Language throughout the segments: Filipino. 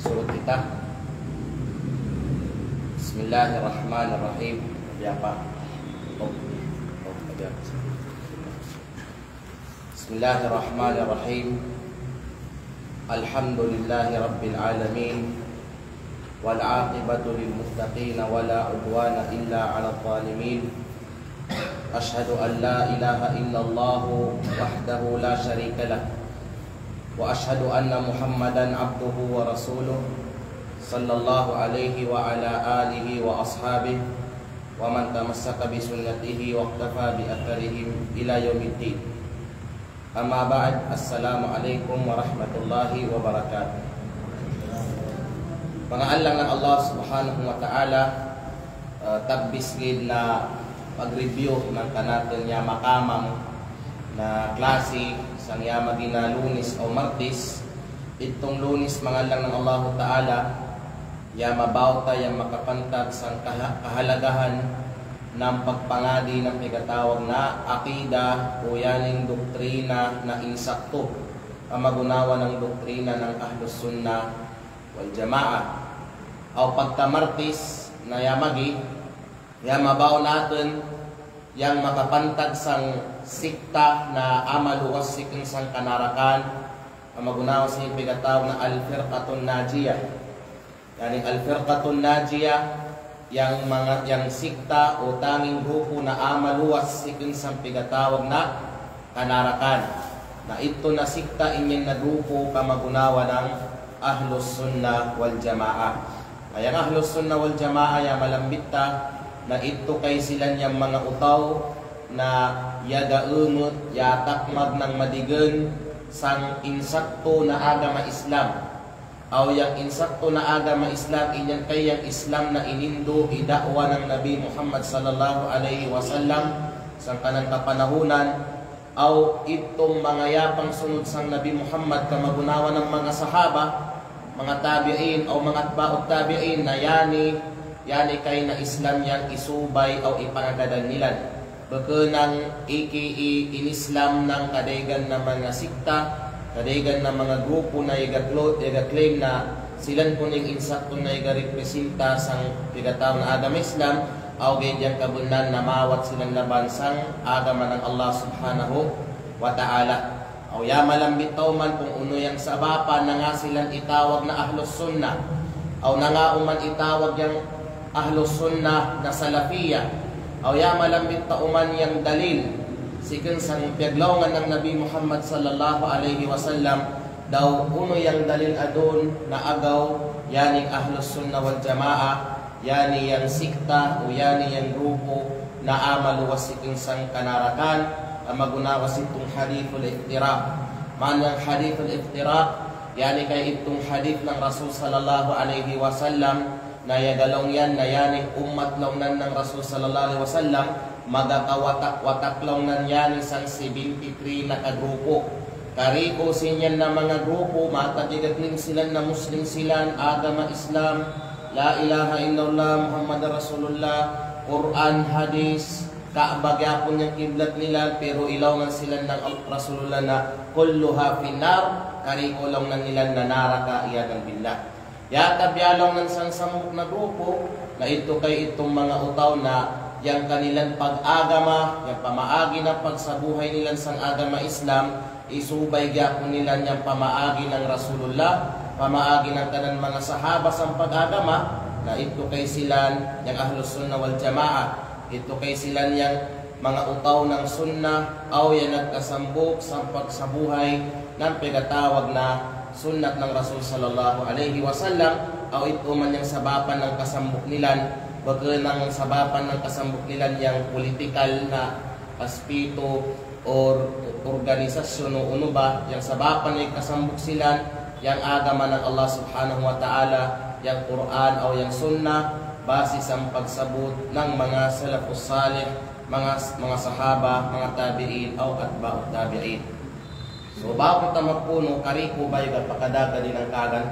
Surut kita. Bismillahirrahmanirrahim. Bismillahirrahmanirrahim. Alhamdulillahi rabbil alamin. Wal 'aqibatu lil muttaqin wa la 'udwana illa 'alal zalimin. Ashhadu an la ilaha illallah wahdahu la syarika lah. Wa ashhadu anna Muhammadan abduhu wa rasuluh sallallahu alaihi wa ala alihi wa ashabihi wa man tamassaka bi sunnatihi wa iqtafa bi atharihim ila yaumiddin. Amma ba'd. Assalamu alaikum warahmatullahi wabarakatuh. Pangaalang ng Allah subhanahu wa ta'ala, tabbis gid na pag-review ng kanaton niya makamang na klase sang yama gina Lunes o Martes. Itong Lunes mangalang ng Allah Ta'ala yama bauta yang makapantag sang kahalagahan ng pagpangadi ng pigatawag na akida o yaning doktrina na insakto ang magunawa ng doktrina ng Ahlus Sunnah wal Jamaah o pagka-Martes na yamagi yamabaw natin yang makapantag sang sikta na amaluwas sikeng sang kanarakan ang magunawa sa pigatawag na Al-Firqatun Najiyah. Yani Al-Firqatun Najiyah yang sikta o tanging grupo na amaluwas sikeng sang pigatawag na kanarakan. Na ito na sikta inyen na grupo kamagunawa ng Ahlus Sunnah wal Jamaah. Ayang Ahlus Sunnah wal Jamaah ya malambita na ito kay sila niyang mga utaw na yagaunot, yatakmag ng madigen sang insakto na agama Islam. Aw yang insakto na agama Islam, inyan kay yang Islam na inindo idakwa ng Nabi Muhammad sallallahu alaihi wasallam sang kanang kapanahunan. Aw itong mga yapang sunod sang Nabi Muhammad kamagunawa ng mga sahaba, mga tabi'in o mga atba'ut tabi'in na yani kay na Islam yang isubay o ipangagadan nilan. Bekenang inislam ng kadaygan na mga sikta, kadaygan na mga grupo na iga-claim na silan po ning insakto na iga-representa sang pigataw na agama Islam, o ganyan kabunan na mawat silang laban sang agama ng Allah subhanahu wa ta'ala. O yamalang bitaw man kung uno yang sabapa na nga silang itawag na Ahlus Sunnah, o na nga uman itawag yang Ahlus Sunnah na Salafiyah, o yamalambit tauman yang dalil sikeng sang piyaglawngan ng Nabi Muhammad sallallahu alaihi wasallam daw uno yang dalil adon na agaw yaning Ahlus Sunnah wal Jamaah, yani yang sikta o yani yang grupo na amaluwas sikeng sang kanarakan ang magunawas itong hadithul iftiraq. Manang hadithul iftiraq yani kay itong hadith ng Rasul sallallahu alaihi wasallam na yagalong yan na yaning umat lawnan ng Rasul sallallahu alaihi wasallam magakawatak-watak lawnan yan isang 73 na kagrupo. Kariko sinyan na mga grupo matagigatling sila na Muslim sila, agama Islam, la ilaha illallah Muhammad Rasulullah, Quran, Hadis, Kaaba gyapon yung kiblat nila, pero ilawngan sila ng Rasulullah na kulluha finnar, kariko lawnan nila na naraka iyadan billah. Yata biyalong ng samuk na grupo na ito kay itong mga utaw na yang kanilang pag-agama, yung pamaagi na pagsabuhay nilang sang agama Islam, isubay gyapon nila yung pamaagi ng Rasulullah, pamaagi ng kanan mga sahaba sang pag-agama, na ito kay silan yung Ahlus Sunnah wal Jamaah. Ito kay silan yung mga utaw ng sunnah o yan nagkasambok sa pagsabuhay ng pigatawag na sunnat ng Rasul sallallahu alaihi wasallam, o ito man yung sabapan ng kasambok nilan, baga ng sabapan ng kasambok nilan yung political na aspito or organisasyon o ano ba, yang sabapan ay kasambok sila, yang agaman ng Allah subhanahu wa ta'ala, yang Quran o yang Sunnah, base sa pagsabot ng mga salafus salih, mga sahaba, mga tabi'in o atba'ut tabi'in. So bago ta magpuno, kariko ba yung pakadaga din ang kagan?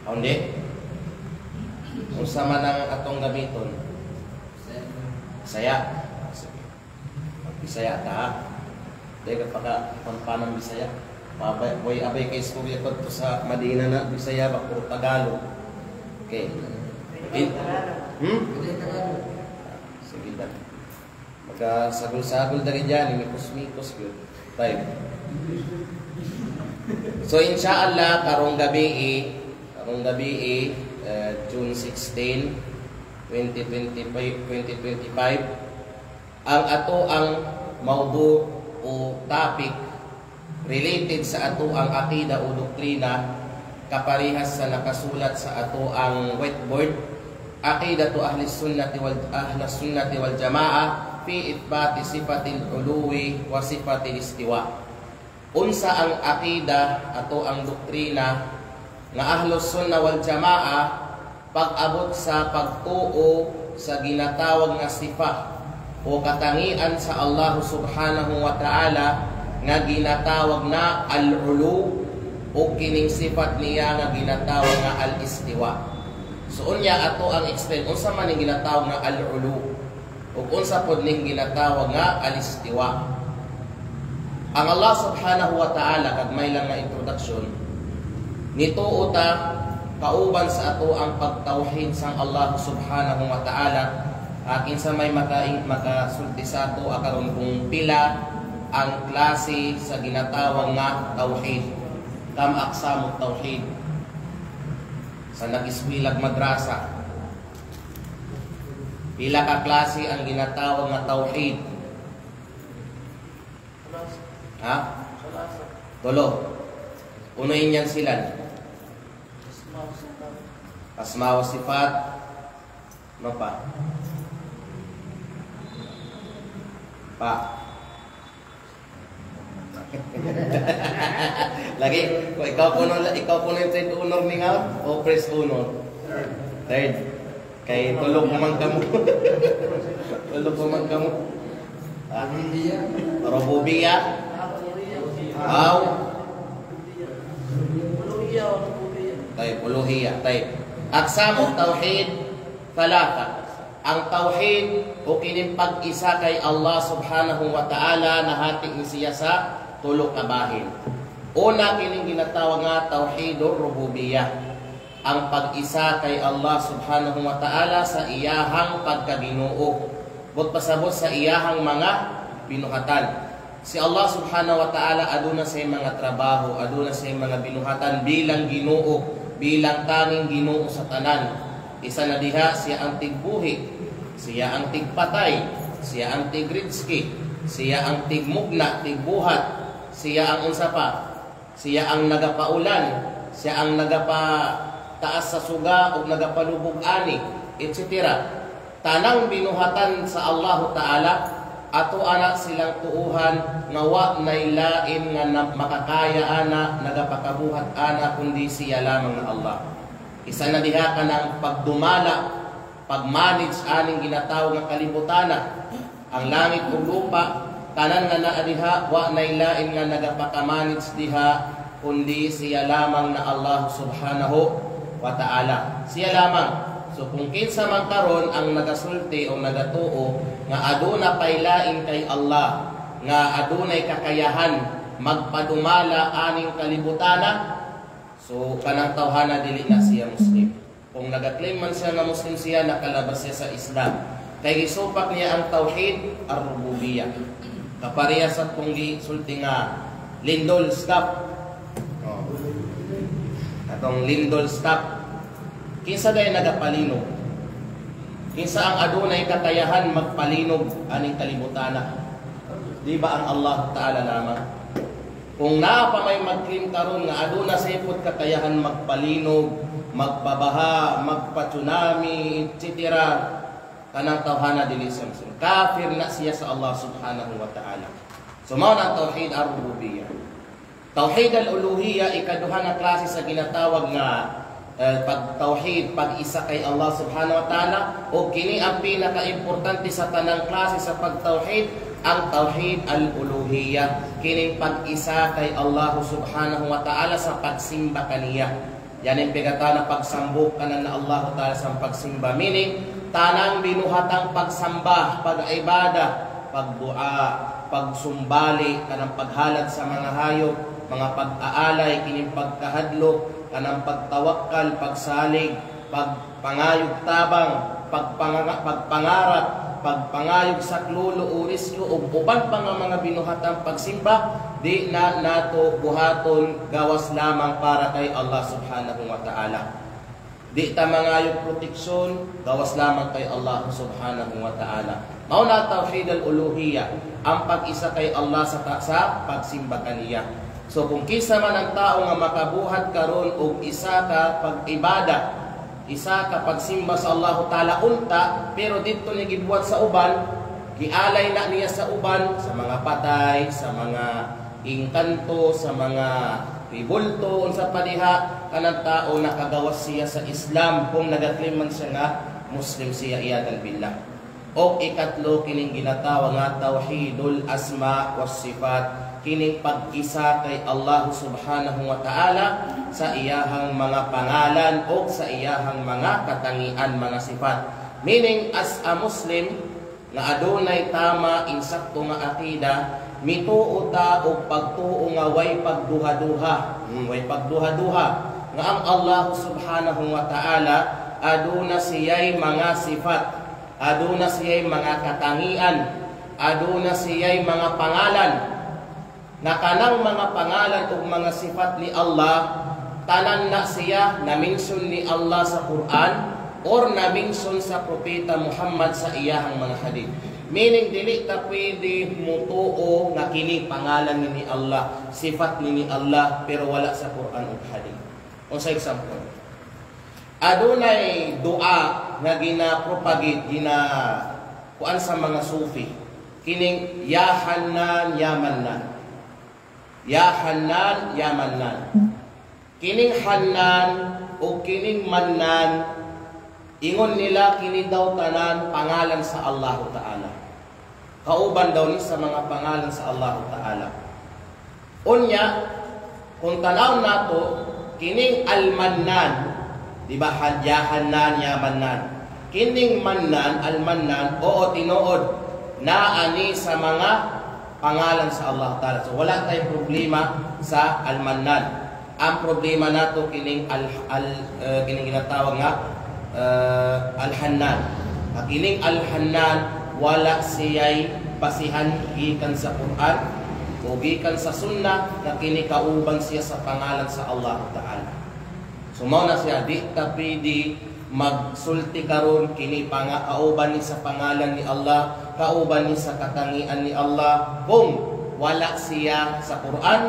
Hindi. Kung sama ng atong gamiton, Bisaya. Bisaya ta. Dahil kapag pampanang Bisaya. Abay kay Skubya ko sa Madina na Bisaya, puro Tagalog. Okay. Sige na. Magkasagol-sagol na rin dyan. Mikos-mikos yun. Time. So insyaallah, karong gabi June 16, 2025, ang ato ang maudu o topic related sa ato ang akida o doktrina kaparehas sa nakasulat sa ato ang whiteboard, aqidatu ahli sunnati wal jamaa fi ithbati sifatil uluwi wa sifatil istiwa. Unsa ang akida ato ang doktrina nga ahlus sunna wal jamaa pag-abot sa pagtuo sa ginatawag nga sifa o katangian sa Allah subhanahu wa ta'ala nga ginatawag na al-ulu o kining sifat niya nga ginatawag nga al-istiwa. So unya ato ang explain unsa man ning ginatawag nga al-ulu ug unsa pod ning ginatawag nga al-istiwa. Ang Allah subhanahu wa ta'ala, kag may lang nga introduction, nituo ta kauban sa ato ang pagtauhid sang Allah subhanahu wa ta'ala. Akin sa may makasulti sa ato akaron kung pila ang klase sa ginatawag nga tauhid. Kam aqsamut tauhid. Sa nag-iswilag madrasa, pila ka klase ang ginatawag nga tauhid? Ha? Tulo. Unahin yan sila. Asma wa sifat. Ano pa? Lagi, kung ikaw po yung third honor ni nga, o first honor? Third. Kay tulog naman kamo. Tulog naman kamo. Rububiyah. Aw. Uluhiyah. Aqsamut tauhid thalatha. Ang tauhid o kining pag-isa kay Allah subhanahu wa ta'ala nahati ni siya sa tulo ka bahin. Una kining ginatawag nga tauhidur rububiyah. Ang pag-isa kay Allah subhanahu wa ta'ala sa iyahang pagkaginoo. Bot pasabot sa iyahang mga binuhatan. Si Allah subhanahu wa ta'ala aduna sa mga trabaho, aduna sa mga binuhatan bilang Ginoo, bilang tanging Ginoo sa tanan. Isa na diha, siya ang tigbuhi, siya ang tigpatay, siya ang tigridski, siya ang tigmugna, tigbuhat, siya ang unsa pa, siya ang nagapaulan, siya ang nagapataas sa suga o nagapalubog ani, etc. Tanang binuhatan sa Allah Ta'ala, ato anak silang tuuhan nga wa nay lain nga makakaya ana nagapakabuhat ana kundi siya lamang na Allah. Isa na diha ka ng pagdumala, pagmanage aning ginatawag nga kalibutana, ang langit ug lupa, tanan nga naa diha wa nay lain nga nagapakamanage diha kundi siya lamang na Allah subhanahu wa ta'ala. Siya lamang. So kung kinsa man karon ang nagasulti o nagatuo nga aduna pay lain kay Allah, nga adunay kakayahan magpadumala aning kalibutana, so kanang tawhana dili na siya Muslim. Kung nagaklaim man siya na Muslim siya, nakalabas siya sa Islam. Kay gisupak niya ang tauhid ar-rububiyah. Kapareha sa kung gisulti nga lindol stop. Atong lindol stop. Kinsa day nagapalinog? Kinsa ang adunay kakayahan magpalinog aning kalibutana? Di ba ang Allah Ta'ala lamang? Kung naa pa may mag-claim karon nga aduna sa ipot kakayahan magpalinog, magpabaha, magpa-tsunami, etc. kanang tawhana dili sa Muslim. Kafir na siya sa Allah subhanahu wa ta'ala. So mao na tauhid ar-rububiyyah. Tauhid al-uluhiyyah ikaduha na klase sa ginatawag nga pag-tauhid, pag-isa kay Allah subhanahu wa ta'ala, o kini ang pinaka-importante sa tanang klase sa pag-tauhid, ang tauhid al-uluhiyyah, kini pag-isa kay Allah subhanahu wa ta'ala sa pagsimba kaniya. Yan ang pigatan na pagsambok kanan na Allah ta'ala sa pagsimba, meaning tanang binuhatang pagsamba, pag-ibada, pagdua, pagsumbali, kanang paghalad sa mga hayop, mga pag-aalay, kining pagkahadlok, kanang pagtawakkal, pagsalig, pagpangayog tabang, pagpangarap, pagpangayog sa klulo o risyo, o uban pa nga mga binuhatang pagsimba, di na nato buhaton gawas lamang para kay Allah subhanahu wa ta'ala. Di ta mangayog proteksyon, gawas lamang kay Allah subhanahu wa ta'ala. Mao na tauhid al-uluhiyyah, ang pag-isa kay Allah sa pagsimba kaniya. So kung kisa man ang tao nga makabuhat karon og isa ka pag-ibada, isa ka pagsimba sa Allah Ta'ala unta, pero dito niya gibuhat sa uban, gialay na niya sa uban, sa mga patay, sa mga ingkanto, sa mga ribulto, unsa pa diha, kanang tao nakagawas siya sa Islam kung nagatlim man siya nga Muslim siya iyadan billah. O ikatlo kining ginatawag nga tauhidul asma was sifat, kining pag-isa kay Allah subhanahu wa ta'ala sa iyahang mga pangalan o sa iyahang mga katangian, mga sifat. Meaning, as a Muslim, na adunay tama, insakto nga akida, mituo ta o pagtuo nga way pagduha-duha. Way pagduha-duha. Nga ang Allah subhanahu wa ta'ala, aduna siya'y mga sifat, aduna siya'y mga katangian, aduna siya'y mga pangalan, na kanang mga pangalan o mga sifat ni Allah, tanan na siya na-mention ni Allah sa Quran or na-mention sa Propeta Muhammad sa iyahang mga hadith. Meaning, dili ta pwede mutuo nga kini pangalan ni Allah, sifat ni Allah, pero wala sa Quran o hadith. O sa example, adunay dua nga ginapropagate, kuan sa mga Sufi, kining Ya Hannan, Ya Mannan. Ya Hannan, Ya Mannan. Kining Hannan o kining Mannan, ingon nila kini daw tanan pangalan sa Allah Ta'ala. Kauban daw ni sa mga pangalan sa Allah Ta'ala. Unya, kung tanaw nato, kining Al-Mannan, di ba, Ya Hannan, Ya Mannan. Kining Mannan, Al-Mannan, oo, tinuod, na ani sa mga pangalan sa Allah Ta'ala. So wala tayong problema sa Al-Mannan. Ang problema nato kining kining ginatawag nga Al-Hannan. Kining Al-Hannan wala siya'y basihan gikan sa Quran o gikan sa Sunnah, na kini kauban siya sa pangalan sa Allah Ta'ala. So mao na siya, di ta pwede magsulti karon kini kauban ni sa pangalan ni Allah, kauban ni sa katangian ni Allah, kung wala siya sa Quran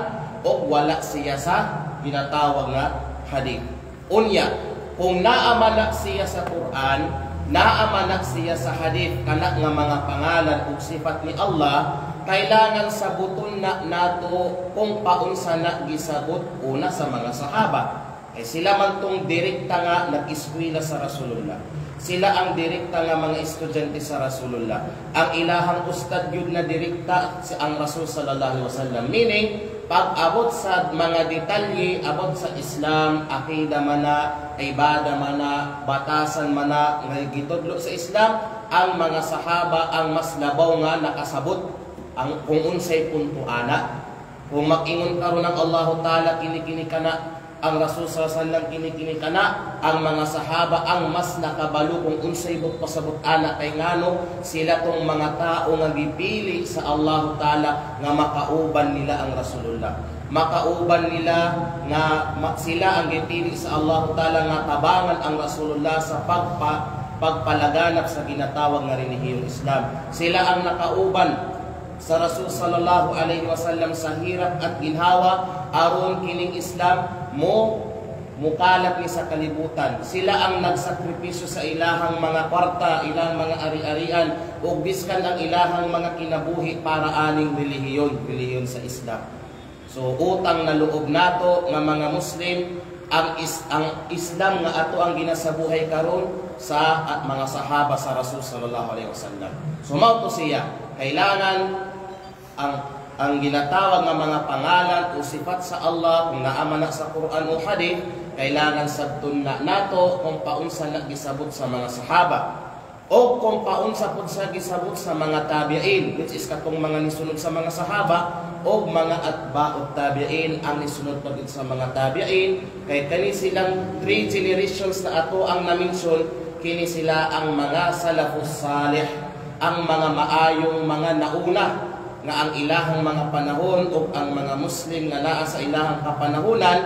o wala siya sa ginatawag nga hadith. Unya, kung naamanak siya sa Quran, naamanak siya sa hadith, kana nga mga pangalan o sifat ni Allah, kailangan sabuton na nato kung paunsa na gisabot una sa mga sahaba. Eh sila man tong direkta nga nag-eskwela sa Rasulullah. Sila ang direkta nga mga estudyante sa Rasulullah. Ang ilahang ustad yun na direkta si ang Rasul sallallahu alaihi wasallam. Meaning, pag abot sa mga detalye, abot sa Islam, akida man na, ibada man na, batasan man na, nga gitudlo sa Islam, ang mga sahaba ang mas labaw nga nakasabot ang kung unsay punto ana. Kung mag-ingon karon ng Allah Ta'ala, kini-kini ka na, ang Rasul sallallahu alaihi wasallam kini-kini kana, ang mga sahaba ang mas nakabalo kung unsay bot pasabot ana, kay ngano sila tong mga tao nga gipili sa Allah Ta'ala nga makauban nila ang Rasulullah, makauban nila nga sila ang gipili sa Allah Ta'ala nga tabangan ang Rasulullah sa pagpalaganap sa ginatawag nga relihiyong Islam. Sila ang nakauban sa Rasul sallallahu alaihi wasallam sa hirap at ginhawa, aron kining Islam mo mukalat ni sa kalibutan. Sila ang nagsakripisyo sa ilahang mga kwarta, ilahang mga ari-arian, ug biskan ang ilahang mga kinabuhi para aning relihiyon sa Islam. So utang na loob nato nga mga Muslim, ang Islam nga ato ang ginasabuhay karon sa mga sahaba sa Rasul sallallahu alaihi wasallam. So mao to siya, kailangan ang ginatawag nga mga pangalan o sifat sa Allah kung naamana sa Quran o Hadith, kailangan sabton na nato kung paunsa na gisabot sa mga sahaba o kung paunsa pud sa gisabot sa mga tabi'in, which is katong mga nisunod sa mga sahaba o mga atba'ut tabi'in ang nisunod pag sa mga tabi'in. Kay kani silang 3 generations na ato ang na-mention, kini sila ang mga salafus salih, ang mga maayong mga nauna nga ang ilahang mga panahon o ang mga Muslim nga naa sa ilahang kapanahunan,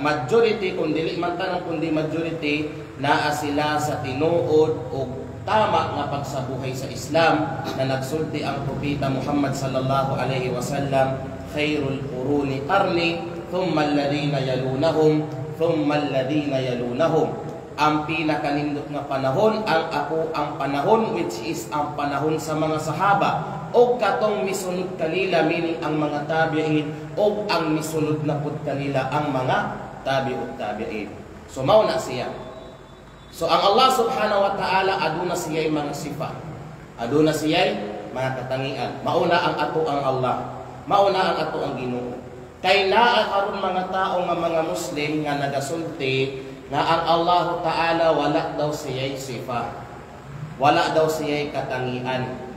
majority kung dili man tanang kundi majority, naa sila sa tinuod o tama nga pagsabuhay sa Islam na nagsulti ang propeta Muhammad sallallahu alaihi wasallam, khairul quruni qarni thumma alladhina yalunahum thumma alladhina yalunahum. Ang pinakanindot nga panahon ang panahon which is ang panahon sa mga sahaba o katong misunod kanila, meaning ang mga tabi'in, o ang misunod na pud kanila ang mga tabi'ut tabi'in. So mao na siya. So ang Allah subhanahu wa ta'ala aduna siya'y mga sifa, aduna siya'y mga katangian. Mauna ang ato ang Allah, mauna ang ato ang Ginoo. Kay naa karon mga tao nga mga Muslim nga nagasulti nga ang Allah ta'ala wala daw siya'y sifa, wala daw siya'y katangian.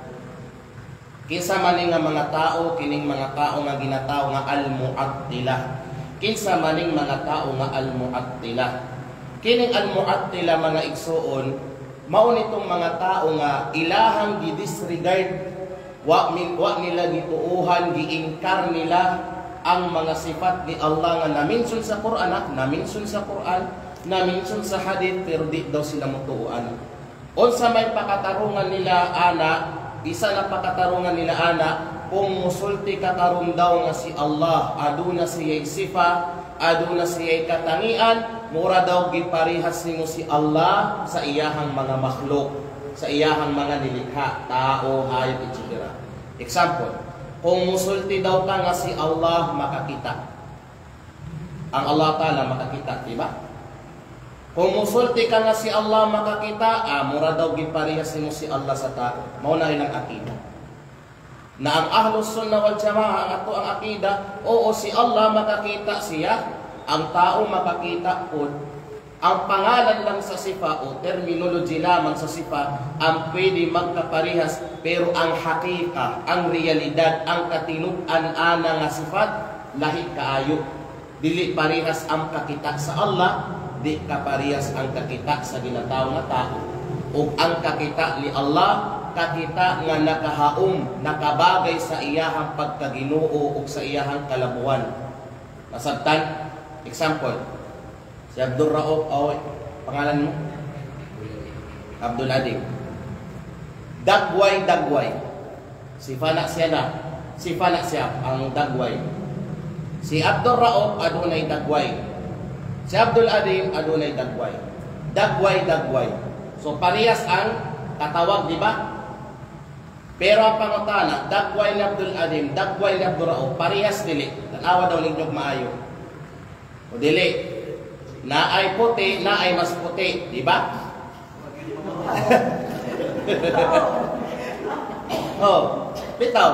Kinsa maning nga mga tao, kining mga tao nga ginataw nga al-mu'attilah. Kinsa maning mga tao nga al-mu'attilah. Kining al-mu'attila mga igsoon, mao nitong mga tao nga ilahang gi-disregard, wa nila gituuhan, gi-inkar nila ang mga sifat ni Allah nga na-mention sa Quran, na-mention sa hadith, pero di daw sila mutuuan. Unsa may pakatarungan nila ana, isa na pakatarungan nila ana, kung musulti ka karon daw nga si Allah, aduna siya'y sifa, aduna siya'y katangian, mura daw giparihas nimo si Allah sa iyahang mga makhluk, sa iyahang mga nilikha, tao, hayop, etc. Example, kung musulti daw ka nga si Allah, makakita. Ang Allah Ta'ala makakita, di ba? Kung musulti ka nga si Allah makakita, mura daw giparihas nimo si Allah sa tao. Mao na rin ang akida. Na ang Ahlus Sunnah wal Jamaah ang ato ang akida, oo si Allah makakita siya, ang tao makakita po. Ang pangalan lang sa sifa o terminology lamang sa sifa ang pwede magkaparihas, pero ang hakika, ang realidad, ang katinud-an ana nga sifat lahi kaayo. Dili parihas ang kakita sa Allah, di kaparihas ang kakita sa ginataw nga tao. O ang kakita ni Allah, kakita nga nakahaom, nakabagay sa iyahang pagkaginoo o sa iyahang kalabuan. Masabtan, example, si Abdul Rauf, pangalan mo? Abdul Adim. Dagway. Sifa na siya ang dagway. Si Abdul Rauf adunay dagway. Si Abdul Adim adunay dagway. Dagway. So parehas ang katawag, di ba? Pero ang pangutana, dagway ni Abdul Adim, dagway ni Abdul Rauf, parehas dili. Tanawa daw ninyog maayo. O dili. Naay puti, naay mas puti, di ba? Bitaw.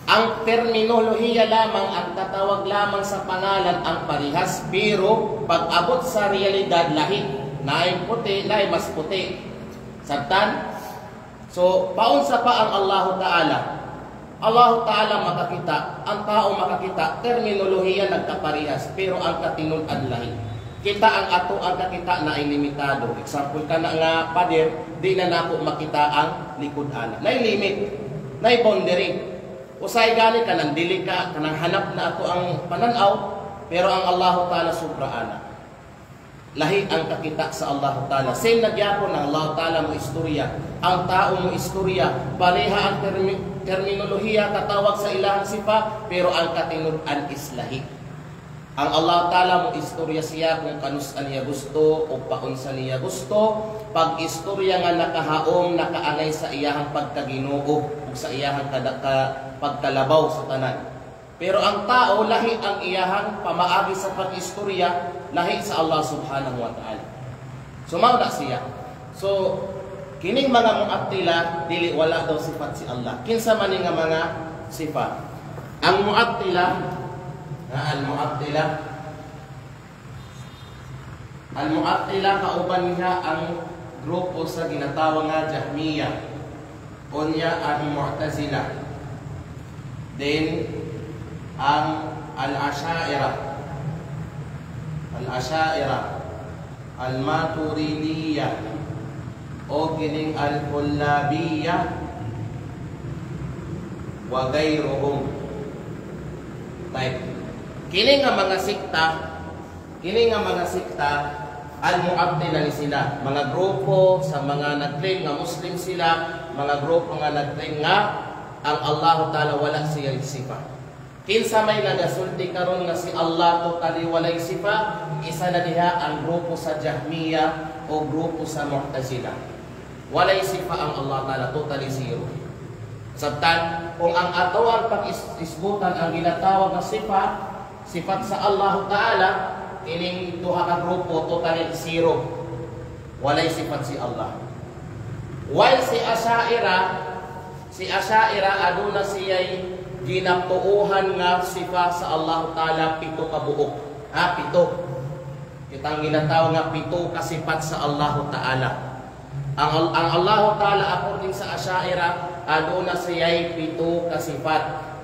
Ang terminolohiya lamang, ang tatawag lamang sa pangalan ang parihas, pero pag abot sa realidad lahi, naay puti, naay mas puti. Sabtan? So, paunsa pa ang Allah Ta'ala? Allah Ta'ala makakita, ang tao makakita, terminolohiya nagkaparihas, pero ang katinud-an lahi. Kita ang ato ang kakita na ay limitado. Example ka na nga, pader, di na nako makita ang likod-ana. Nay limit, nay boundary. Usay gali ka nang dili ka, kanang hanap na ato ang pananaw, pero ang Allah Ta'ala sobra-ana. Lahi ang kakita sa Allah Ta'ala. Same nagyapon ng Allah Ta'ala mo istorya. Ang tao mo istorya. Pareha ang terminolohiya katawag sa ilahang sifa, pero ang katinud-an is lahi. Ang Allah Ta'ala mo istorya siya kung kanusan niya gusto o paunsa niya gusto. Pag istorya nga nakahaom, nakaangay sa iyahang pagkaginoo o sa iyahang pagkalabaw sa tanan. Pero ang tao, lahi ang iyahang pamaagi sa pag-istorya, lahi sa Allah Subhanahu wa Ta'ala. So mauda siya. So kining mga mu'attila dili wala daw sifat si Allah. Kinsa man nga mga sifat. Ang mu'attila Al-Mu'attila kauban niya ang grupo sa ginatawag nga Jahmiya o niya ang Mu'tazila. Then ang Al-Asha'ira, Al-Maturidiyya o kining Al-Kullabiyya wa gayruhum. Like Kini nga mga sikta, al-Mu'attila ni sila. Mga grupo sa mga nag-claim nga Muslim sila, mga grupo nga nag-claim nga ang Allah Ta'ala wala siya sifa. Kinsa may nagasulti karon nga si Allah totally walay sifa, isa na diha ang grupo sa Jahmiya o grupo sa Mu'tazila. Walay sifa ang Allah Ta'ala, totally zero. Sabtan, kung ang ato ang pag-isbutan ang ginatawag na sifat sa Allah Ta'ala, ining duha ka grupo totally zero. Walay sifat si Allah. While si Asha'ira aduna siya'y ginaptuuhan nga sifa sa Allah Ta'ala pito ka buok. Pito. Kitang ginatawag nga pito ka sifat sa Allah Ta'ala. Ang Allah Ta'ala according sa Asha'ira aduna siya'y pito ka sifat.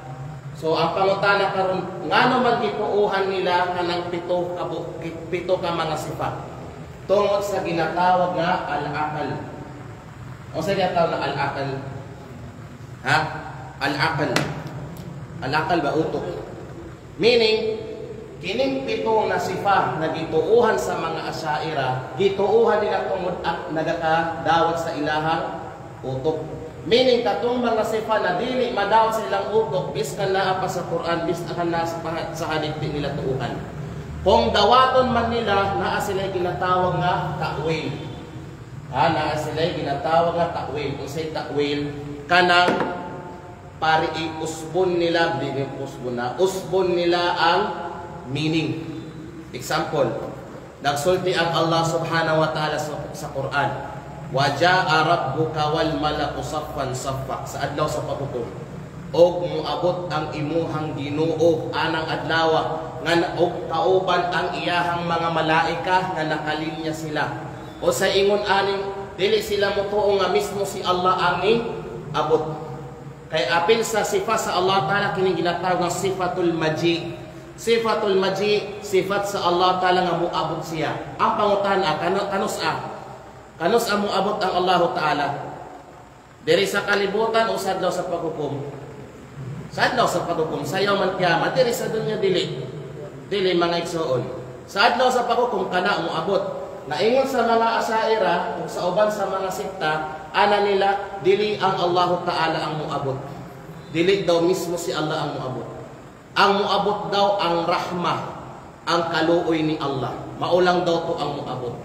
So ang pangutana karon ngano man gituuhan nila kanang pito ka mga sifat tungod sa ginatawag nga al-aqal. O sa ginatawag na al-aqal? Al-aqal. Al-aqal ba utok? Meaning kining pito na sifa na gituuhan sa mga Asha'ira, gituuhan nila tungod at nagakadawat sa ilahang utok. Meaning katong mga sifa na dili madawat sa ilang utok biskan naa pa sa Quran, biskan na sa hadith nila tuuhan. Kung dawaton man nila naa sila ginatawag nga ta'wil. Naa sila ginatawag nga ta'wil. Kung say ta'wil kanang usbon nila usbon nila ang meaning. Example, nagsulti ang Allah Subhanahu wa Ta'ala sa Quran. Waja'a rabbuka wal malaku saffan saffa sa adlaw sa paghukom og muabot ang imuhang Ginoo anang adlaw nga og kauban ang iyahang mga malaika nga nakalinya sila o sa ingon aning dili sila motuo nga mismo si Allah ang abot kay apil sa sifa sa Allah Ta'ala kini ginatawag nga sifatul maji. Sifatul maji sifat sa Allah Ta'ala nga muabot siya. Ang pangutana kanus amo abot ang Allah Ta'ala diri sa kalibutan o sa adlaw sa paghukom. Sa adlaw sa paghukom sayaw man kiyamat diri sa dunya dili mga igsoon. Sa adlaw sa paghukom kana mo abot. Naingon sa mga Asha'ira o sa uban sa mga sikta ana nila dili ang Allah Ta'ala ang moabot. Dili daw mismo si Allah ang moabot. Ang moabot daw ang rahmah, ang kaluoy ni Allah. Maulang daw to ang moabot.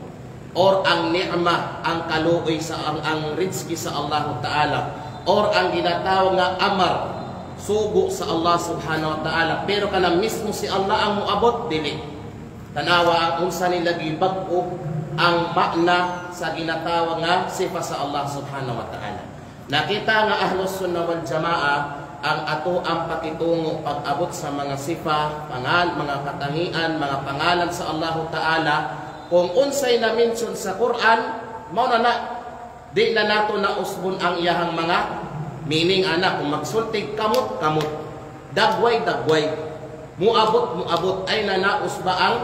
Or ang ni'mah, ang kaluoy sa ang rizki sa Allah Ta'ala, or ang ginatawag nga amar, sugo sa Allah Subhanahu wa Ta'ala. Pero kana mismo si Allah ang muabot dili. Tanawa ang unsa nila gibag-o ang makna sa ginatawag nga sifa sa Allah Subhanahu wa Ta'ala. Nakita nga Ahlus Sunnah wal Jamaa ang ato ang pakitungo pag-abot sa mga sifa, mga katangian, mga pangalan sa Allah Ta'ala. Kung unsay na mention sa Quran, mao na di na nato na usbon ang iyahang mga meaning ana. Kung magsultig kamot, dagway, muabot ay na nausba ang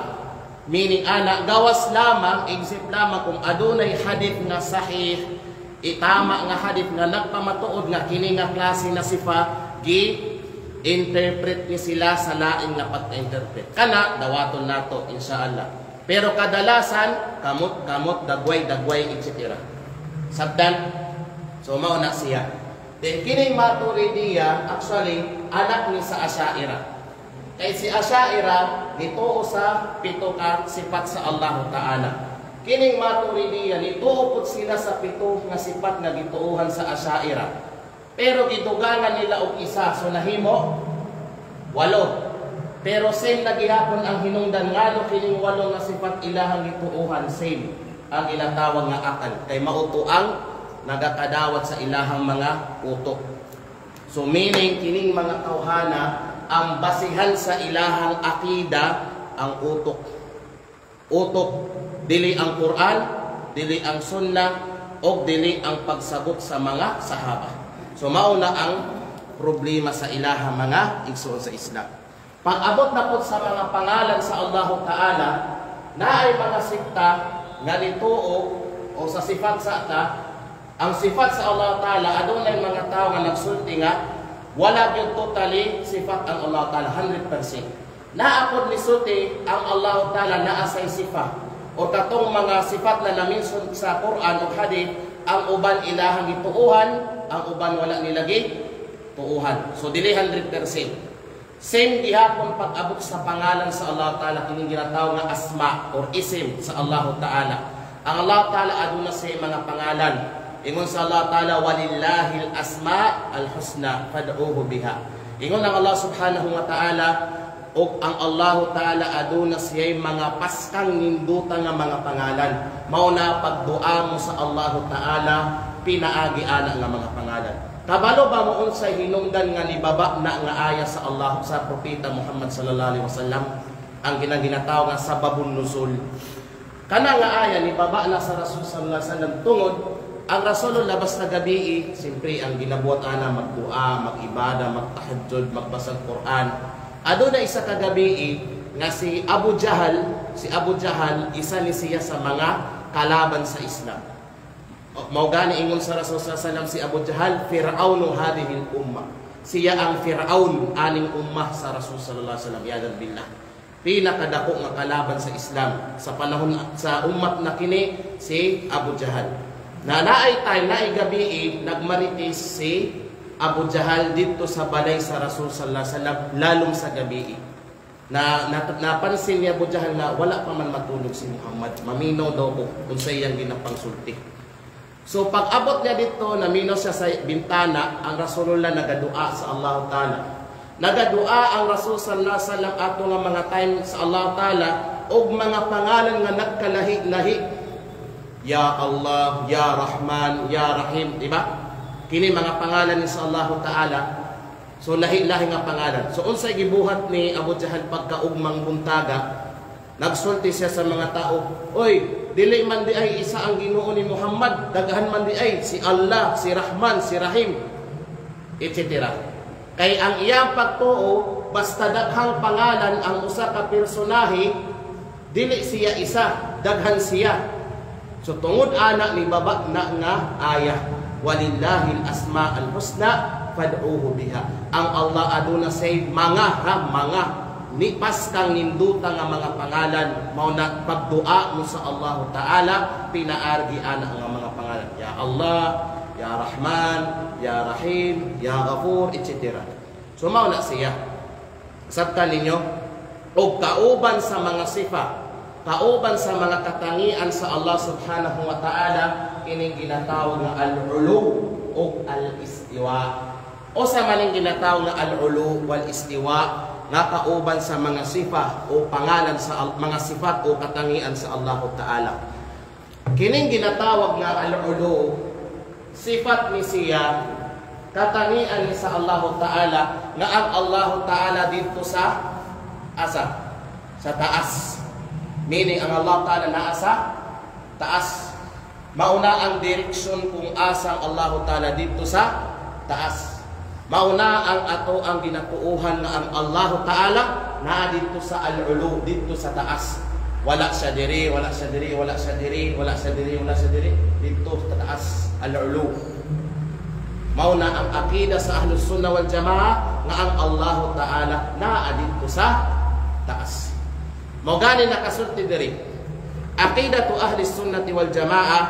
meaning ana. Gawas lamang, except lamang kung adunay hadith nga sahih, itama nga hadith nga nagpamatuod nga kini nga klase na sifa gi-interpret ni sila sa lain nga pagka-interpret. Kana dawaton nato insyaallah. Pero kadalasan, kamot, dagway, etc. Sabdan, so mao na siya. Then kining Maturidiyya, actually, anak ni sa Asha'ira. Kay si Asy'ariyah nituo sa pito ka sifat sa Allah Ta'ala. Kining Maturidiyya nituo pud sila sa pito nga sifat nga gituohan sa Asy'ariyah. Pero gidugangan nila og isa, so nahimo 8. Pero same na gihapon ang hinungdan ngano kining 8 nga sifat ilahang gituohan, same ang ilatawag nga akal. Kay mauto ang nagakadawat sa ilahang mga utok. So meaning kining mga tawhana ang basihan sa ilahang akida ang utok. Utok, dili ang Quran, dili ang Sunnah, o dili ang pagsagot sa mga sahaba. So mauna ang problema sa ilahang mga igsoon sa Islam. Pag-abot na po sa mga pangalan sa Allah Ta'ala, na ay mga sikta nga nituo o sa sifat sa ata, ang sifat sa Allah Ta'ala, adunay mga tao nga nagsulti nga, wala yung totally sifat ang Allah Ta'ala, 100%. Naapod ni sulti ang Allah Ta'ala na asay sifat. O katong mga sifat na naminsun sa Quran o hadith, ang uban ilahang gituuhan, ang uban wala nilagi tuuhan. So dili 100%. Same gihapon pag-abot sa pangalan sa Allah Ta'ala, kining ginatawag nga asma or isim sa Allah Ta'ala. Ang Allah Ta'ala aduna sa mga pangalan. Ingon sa Allah Ta'ala, walillahil asma al-husna fad'uhu biha. Ingon ang Allah Subhanahu wa Ta'ala, o ang Allah Ta'ala aduna siya'y mga paskang nindutan nga mga pangalan. Mauna pagdua mo sa Allah Ta'ala, pinaagi ana nga mga pangalan. Kabalo ba mo unsay hinungdan nga nibaba na nga aya sa Allah sa propeta Muhammad sallallahu alaihi wasallam, ang ginatawag nga sababun nuzul. Kana nga aya nibaba na sa Rasul sallallahu alaihi wasallam tungod ang Rasul labas na gabi, siyempre ang ginabuhat ana magdua, magibada, magtahajjud, magbasa ng Quran. Aduna isa ka gabi nga si Abu Jahal, isa ni siya sa mga kalaban sa Islam. Mao gani ingon sa Rasul sallallahu alaihi wasallam si Abu Jahal, fir'aunu hadhihi al-ummah. Siya ang Fir'aun aning ummah sa Rasul sallallahu alaihi wasallam, yadan billah. Pinakadako nga kalaban sa Islam sa panahon sa ummat na kini si Abu Jahal. Na naay time, naay gabi, nagmarites si Abu Jahal dito sa balay sa Rasul sallallahu alaihi wasallam, lalong sa gabi. Napansin ni Abu Jahal na wala pa man matulog si Muhammad. Maminaw daw kung sa iyang ginapangsulti. So pag abot niya dito, naminaw siya sa bintana, ang Rasulullah nagadua sa Allah Ta'ala. Nagadua ang Rasul sallallahu alaihi wasallam ato nga mga time sa Allah Ta'ala og mga pangalan nga nagkalahi-lahi. Ya Allah, Ya Rahman, Ya Rahim, di ba? Kini mga pangalan ni sa Allah Ta'ala. So lahi-lahi nga pangalan. So unsay gibuhat ni Abu Jahal pagkaugmang buntaga, nagsulti siya sa mga tao, oy, dili man di ay isa ang Ginoo ni Muhammad, daghan man di ay si Allah, si Rahman, si Rahim, etc. Kay ang iyang pagtuo, basta daghang pangalan ang usa ka personahe, dili siya isa, daghan siya. So tungod ana ni baba na nga ayah, walillahil asma'ul husna fad'uhu biha. Ang Allah aduna say mga ni paskang ninduta nga mga pangalan, mao na pagdua mo sa Allah Ta'ala, pinaargi ana nga mga pangalan. Ya Allah, Ya Rahman, Ya Rahim, Ya Ghafur, etc. So mao na siya. Sabtan ninyo, o kauban sa mga sifa, kauban sa mga katangian sa Allah Subhanahu wa Ta'ala, kining ginatawag nga al-ulu o al-istiwa. O sa maning ginatawag nga al-ulu wal istiwa, nga kauban sa mga sifa o pangalan sa mga sifat o katangian sa Allah Ta'ala. Kining ginatawag nga al-ulu, sifat ni siya, katangian ni sa Allah Ta'ala, nga ang Allah Ta'ala dito sa asa? Sa taas. Meaning ang Allah Ta'ala naa sa taas. Mauna ang direksyon kung asa ang Allah Ta'ala dito sa taas. Mauna ang ato ang ginatuuhan nga ang Allah Ta'ala na dito sa al-ulu, dito sa taas. Wala siya diri, wala siya diri, wala siya diri, wala siya diri, wala siya diri, dito sa taas, al-ulu. Mauna ang akida sa Ahlus Sunnah wal Jamaah nga ang Allah Ta'ala na dito sa taas. Mao gani nakasulti diri. Aqidatu Ahlus Sunnah wal Jamaah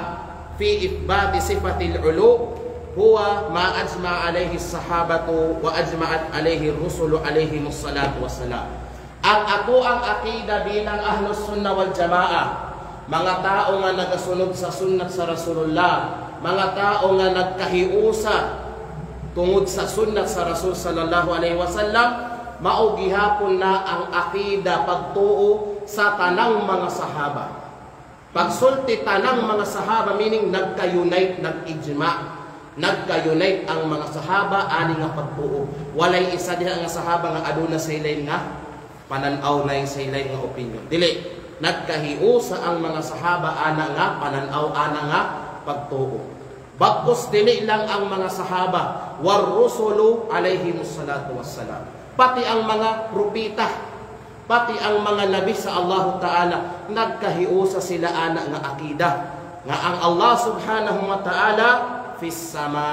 fi ithbati sifatil ulu huwa ma ajma alayhi sahabatu wa ajma'at alayhi rusulu alayhi mussalatu wassalam. Ang ako ang akida bilang ahlus sunnah wal jamaa, mga tao nga nagasunod sa sunnat sa Rasulullah, mga tao nga nagkahiusa tungod sa sunnat sa Rasul sallallahu alaihi wasallam, mao gihapon na ang akida pagtuo sa tanang mga sahaba. Pagsulti tanang mga sahaba, meaning nagka-unite, nag-ijma, nagka-unite ang mga sahaba ani nga pagtuo. Walay isa diha nga sahaba nga aduna sa ilay nga pananaw na sa ilay nga opinion. Dili, nagkahiusa ang mga sahaba ana nga pananaw ana nga pagtuo. Bagkus dili lang ang mga sahaba, war rusulu alaihimus salatu wassalam. Pati ang mga propeta, pati ang mga nabi sa Allah Ta'ala, nagkahiusa sila ana nga akida nga ang Allah subhanahu wa ta'ala fis sama,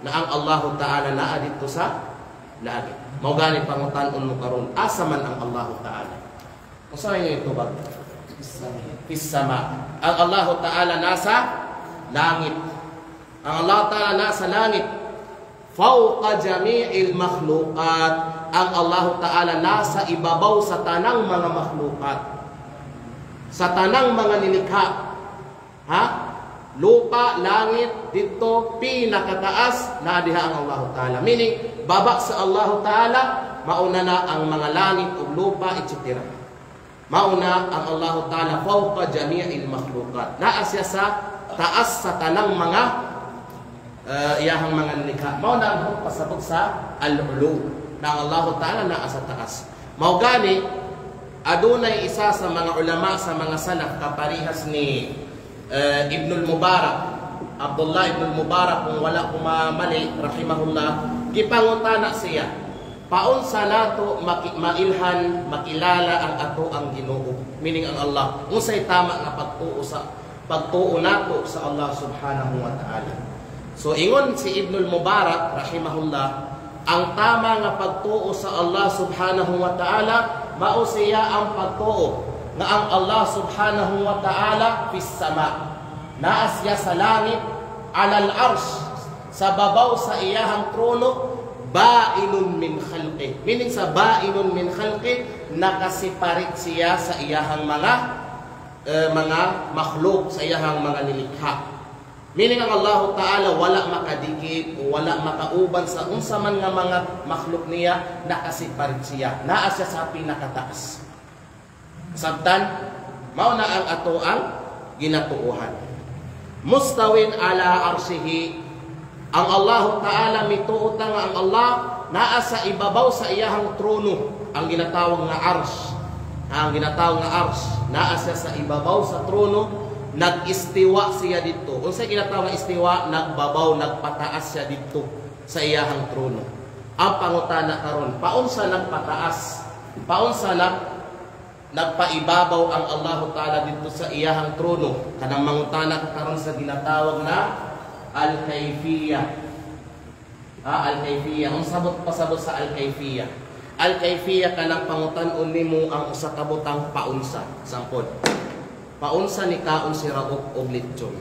na ang Allah Ta'ala naa dito sa langit. Mao gani pangutan-on mo karon, asa man ang Allah Ta'ala? Usa niyo ito ba? Fis sama. Ang Allah Ta'ala nasa langit. Ang Allah Ta'ala nasa langit. Fawqa jami'il makhluqat. Ang Allah Ta'ala nasa ibabaw sa tanang mga makhluqat, sa tanang mga nilikha. Ha? Lupa, langit, dito, pinakataas, na diha ang Allah Ta'ala. Meaning, baba sa Allah Ta'ala, mauna na ang mga langit ug lupa, etc. Mauna ang Allah Ta'ala, fawqa jami'il makhluqat. Naa siya sa taas sa tanang mga iyahang mga nilikha. Mauna ang pasabot sa al-ulu, na ang Allah Ta'ala naa sa taas. Mao gani, adunay isa sa mga ulama sa mga salaf kaparihas ni Ibnul Mubarak, Abdullah Ibnul Mubarak, kung wala kumamali, rahimahullah, gipangutana siya, paunsa nato mailhan, makilala ang ato ang Ginoo, meaning ang Allah, unsay tama nga pagtuo nato sa Allah subhanahu wa ta'ala. So ingon si Ibnul Mubarak, rahimahullah, ang tama nga pagtuo sa Allah subhanahu wa ta'ala, mao siya ang pagtuo nga ang Allah subhanahu wa ta'ala fis sama, naas siya sa langit, alal arsh, sa babaw sa iyahang trono, ba'inun min khalqi, meaning sa ba'inun min khalqi, nakasiparit siya sa iyahang mga makhluk, sa iyahang mga nilikha. Meaning ang Allah Ta'ala wala makadikit o wala makauban sa unsa man nga mga makhluk niya, nakasiparit siya, naas siya sa pinakataas. Sabtan, mao na ang ato ang ginatuuhan. Mustawin ala arshihi, ang Allah Ta'ala mituota nga ang Allah naa sa ibabaw sa iyahang trono, ang ginatawag nga arsh. Ang ginatawag nga arsh, naa siya sa ibabaw sa trono, nag-istiwa siya dito. Unsay ginatawag nga istiwa? Nagbabaw, nagpataas siya dito sa iyahang trono. Ang pangutana karon, paunsa nagpataas? Paunsa nagpaibabaw ang Allah Ta'ala dito sa iyahang trono? Kanang mangutana karon sa ginatawag na al-kayfiyah. Al-kayfiyah. Ang pasabot sa al-kayfiyah. Al-kayfiyah kanang pangutan-on nimo ang usa ka butang paunsa. Sampod. Paunsa ni kaon si Raok og lechon.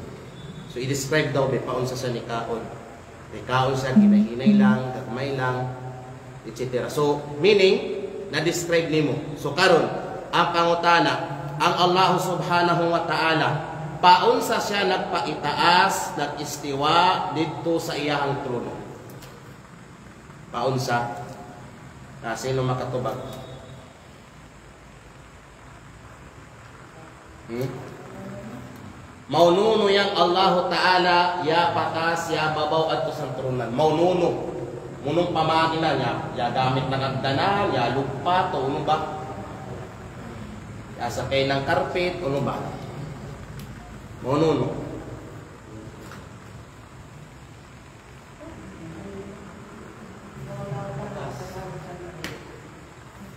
So i-describe daw be paunsa sa ni kaon. Ni kaon siya hinahinay lang, gagmay lang, etc. So meaning na-describe nimo. So karon ang pangutana, ang Allah subhanahu wa ta'ala, paunsa siya nagpaitaas, nag-istiwa dito sa iyahang trono? Paunsa? Sino makatubag? Maununo yang Allah Ta'ala, ya patas, ya babaw at kusang tronan. Maununo. Munong pamagina niya, ya gamit ng agdanan, ya lupa, to ano ba? Sakay ng karpet, ano ba? Monuno.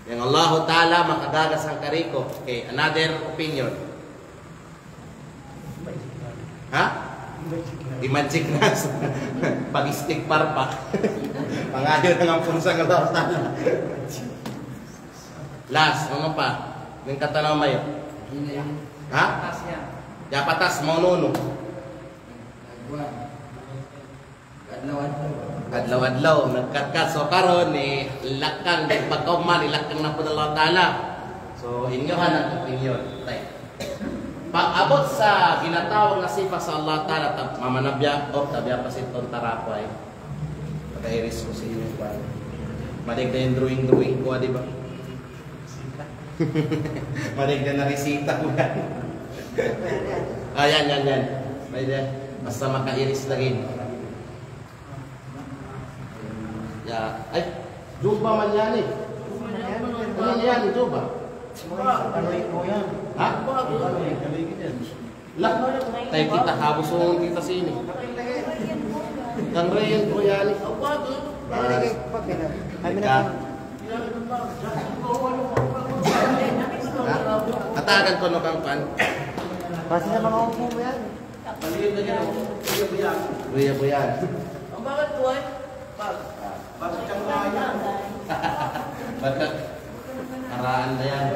Yang Allah Ta'ala makadagas ang kariko. Okay, another opinion. Ha? Imagine na. Pag-stick parpa. Pangayon ng ang punsa ng Allah Ta'ala. Last, ano pa? Yung katanaw mayo. Ha? Ya patas, maununo. Adlaw-adlaw nagkatkat. So karon ni lakang din pagkauman ilakang na pud Allah Taala. So inyohan ang opinion. Tay. Pag-abot sa ginatawag na sifa sa Allah Taala mamanabya o tabya pa siton tarapay. Pagka-iris ko sa inyo pa. Malig na yung drawing ko, di ba? Malig na narisita ko yan. Yan. Pwede. Basta maka-iris lagi. Ay, Juba man yan eh. Ano yan, Juba? Ha? Lah, tayo kita kabusong kita sini. Kang Rayan ko yan eh. Katagan ko no kang pan. Pasti sa mga upo mo yan. Buya-buyan. Ang bakit po ay? Bakit kang bayan? Bakit? Karaan na yan.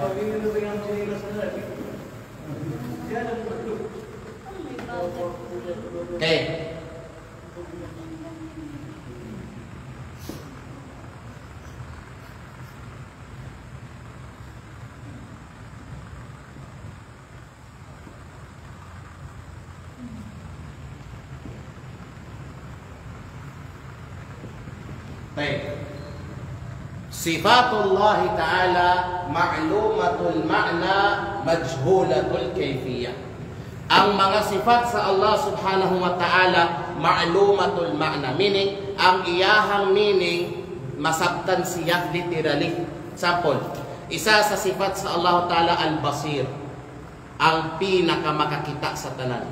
Okay. Sifatullah Ta'ala ma'lumatul ma'na majhulatul kayfiyah. Ang mga sifat sa Allah Subhanahu wa Ta'ala ma'lumatul ma'na, meaning ang iyahang meaning masabtan siya literally. Example, isa sa sifat sa Allah Ta'ala al-basir, ang pinakamakakita sa tanan.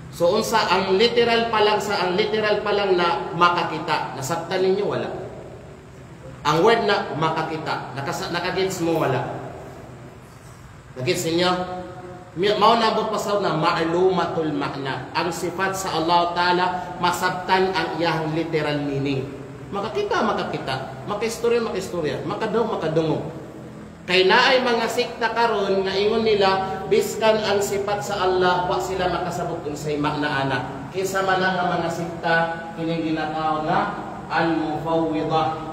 So unsa ang literal pa lang na makakita, nasabtan ninyo wala. Ang word na makakita, nakagets mo wala. Nagets ninyo? Mao na abot pasaw na ma'lumatul ma'na. Ang sifat sa Allah Ta'ala masabtan ang iyang literal meaning. Makakita, makaistorya, makadungog. Kay naay mga sikta karon nga ingon nila biskan ang sifat sa Allah wa sila makasabot unsay makna ana. Kinsa man nga mga sikta kining ginatawag na al-mufawwidah.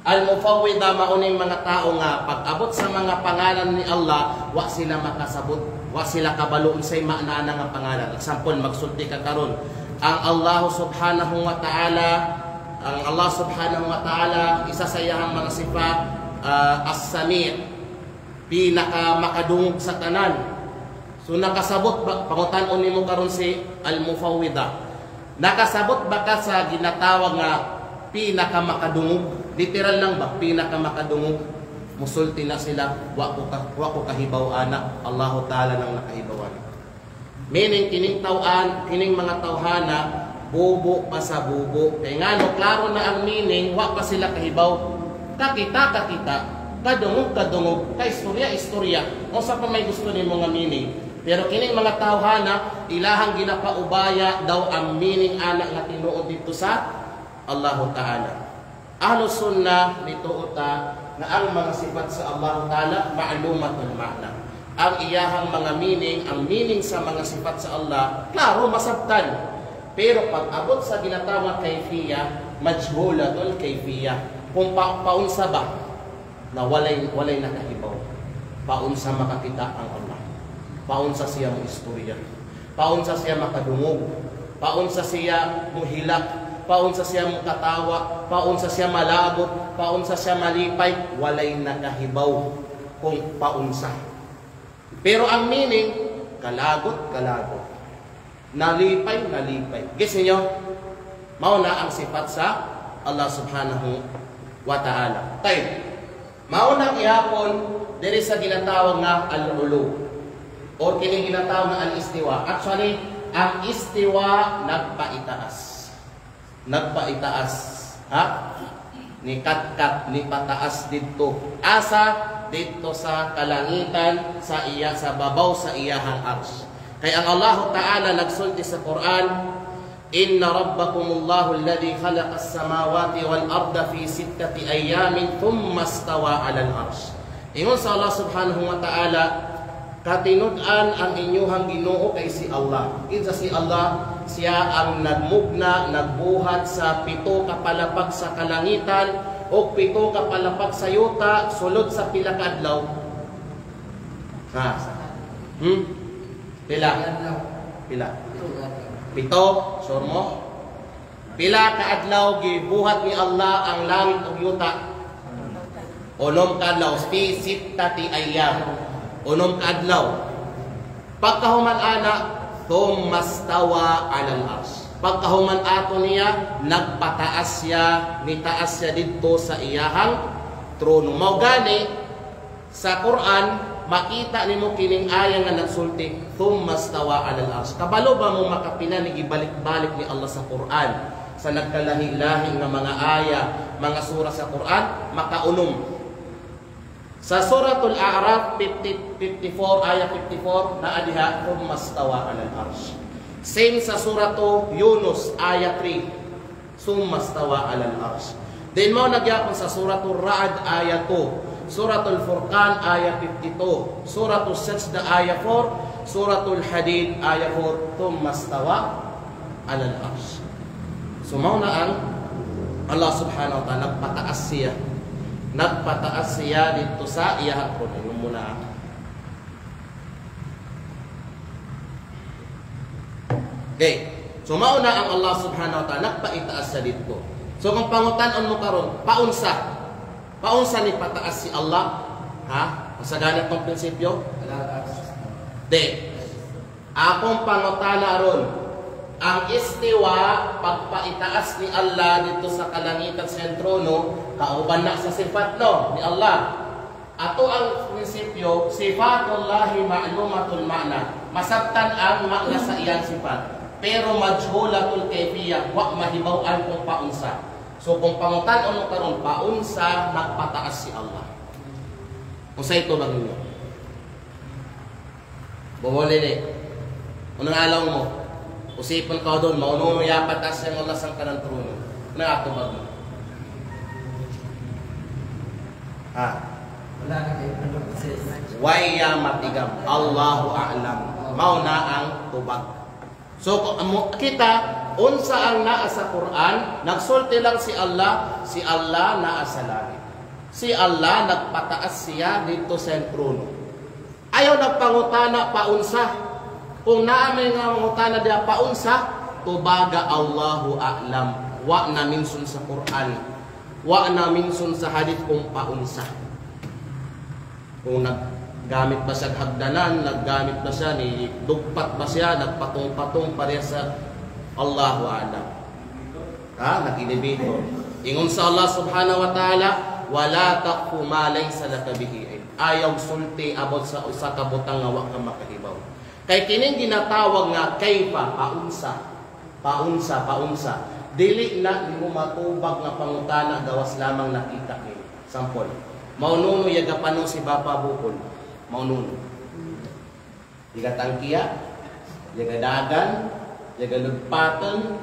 Al-mufawwidah mauning mga tao nga pag-abot sa mga pangalan ni Allah wa sila makasabot, wa sila kabalo unsay makna ana nga pangalan. Example, magsulti ka karon ang Allah Subhanahu wa Ta'ala, isa sa iyang mga sifat as-sami', pinaka makadungog sa tanan. So nakasabot ba pangutan-on nimo karon si al-mufawwidah? Nakasabot ba ka sa ginatawag nga pinaka makadungog? Literal lang ba pinaka makadungog? Musulti na sila wa ko kahibaw ana, Allahu Ta'ala nang nakahibawan. Meaning kining mga tawhana bubo pa sa bubo. Kaya nga no, klaro na ang meaning, wa pa sila kahibaw. Kakita, kadungog, kaistorya. O sa pa may gusto ni mga meaning. Pero kining mga tawhana, ilahang ginapaubaya daw ang meaning anak nga tinuod dito sa Allah Ta'ala. Ahlus Sunnah nituota na ang mga sifat sa Allah Ta'ala ma'lumatul ma'na. Ang iyahang mga meaning, ang meaning sa mga sifat sa Allah, klaro masabtan. Pero pag abot sa ginatawag kayfiyah, majhulatul kayfiyah. Kung paunsa ba na walay nakahibaw, paunsa makakita ang Allah, paunsa siya mo istorya, paunsa siya makadungog, paunsa siya muhilak, paunsa siya mo katawa, paunsa siya malabot, paunsa siya malipay, walay nakahibaw kung paunsa. Pero ang meaning, kalagot, nalipay. Guess niyo, mao na ang sifat sa Allah Subhanahu wa Ta'ala. Tayo, maunang ihapon diri sa ginatawag nga al-ulu o kining ginatawag nga al-istiwa. Actually, ang istiwa nagpaitaas. Ha? Ni katkat, ni pataas dito. Asa dito sa kalangitan, sa babaw sa iyahang arsh. Kaya ang Allah Ta'ala nagsulti sa Quran, Inna rabbakumullahu alladhi khalaqas samawati wal arda fi 6 ayamin thumma istawa 'alal 'arsy. Ingon sa Allah Subhanahu wa Ta'ala, katinud-an ang inyuhang Ginoo kay si Allah. Kinsa si Allah? Siya ang nagmugna, nagbuhat sa 7 ka palapag sa kalangitan o 7 ka palapag sa yuta sulod sa pila ka adlaw. Ha? Pila? Pila? 7, sure mo? Pila ka adlaw gibuhat ni Allah ang langit ug yuta? 8 ka adlaw, fi 6 ayyam. 8 ka adlaw. Pagkahuman ana, tumastawa alal arsh. Pagkahuman ato niya, nagpataas siya, nitaas siya dito sa iyahang trono. Mao gani sa Quran, makita nimo kining aya nga nagsulti, tumastawa alal arsh. Kabalo ba mo makapila ni gibalik-balik ni Allah sa Quran? Sa nagkalahi-lahi nga mga aya, mga sura sa Quran, makaunom. Sa Suratul A'raf 54 ayat 54 na adiha tumastawa alal arsh. Same sa Suratul Yunus ayat 3 sumastawa alal arsh. Then mo nagyapon sa Suratul Ra'd ayat 2, Suratul Furqan ayat 52, Suratul Sajda ayat 4, Suratul Hadid ayat 4 tumastawa alal arsh. So mao na ang Allah subhanahu wa ta'ala nagpataas siya. Nagpataas siya dito sa iyahang trono. Inom muna. Okay. So mauna ang Allah subhanahu wa ta'ala nagpaitaas siya dito. So kung pangutan-on mo karon, paunsa? Paunsa ni pataas si Allah? Ha? Sa ganit tong prinsipyo? De. Akong pangutana ron, ang istiwa, pagpaitaas ni Allah dito sa kalangitan sa trono, kauban na sa sifat no, ni Allah. Ato ang prinsipyo, sifatullahi ma'lumatul ma'na. Masabtan ang makna sa iyang sifat. Pero majhulatul kayfiyah, wa mahibaw-an kung paunsa. So kung pangutan-on mo karon, paunsa nagpataas si Allah. Kung sa ito bang ninyo? Bumuli ni. Unang alaw mo? Usipan ka doon, mauno ya patas yang Allah sang kanang trono. Na ato ba? Ha. Wala na kayo. Waya matigam. Allahu a'lam. Mao na ang tubag. So kita unsa ang naa sa Quran, nagsulti lang si Allah naa sa langit. Si Allah nagpataas siya dito sa trono. Ayaw nagpangutana paunsa. Kung naamay nga mangutana diya paunsa, tubaga Allahu a'lam. Wa na minsun sa Quran. Wa na minsun sa hadith kung paunsa. Kung naggamit ba siya hagdanan, naggamit ba siya, ni dugpat ba siya, nagpatong-patong pareha sa Allahu a'lam. Ha? Nag-inibito. Ingon sa Allah subhanahu wa ta'ala, wala taqfu ma laysa laka bihi ilm. Ayaw sulti abot sa usa ka butang nga wa ka makahibaw. Kay kining ginatawag nga kayfa, paunsa. Dili na di mo matubag nga pangutana gawas lamang nakita kay. Sampol. Maununo yaga pano si Bapa Bukol. Maununo. Yaga tangkiya, yaga dagan, yaga lugpaton.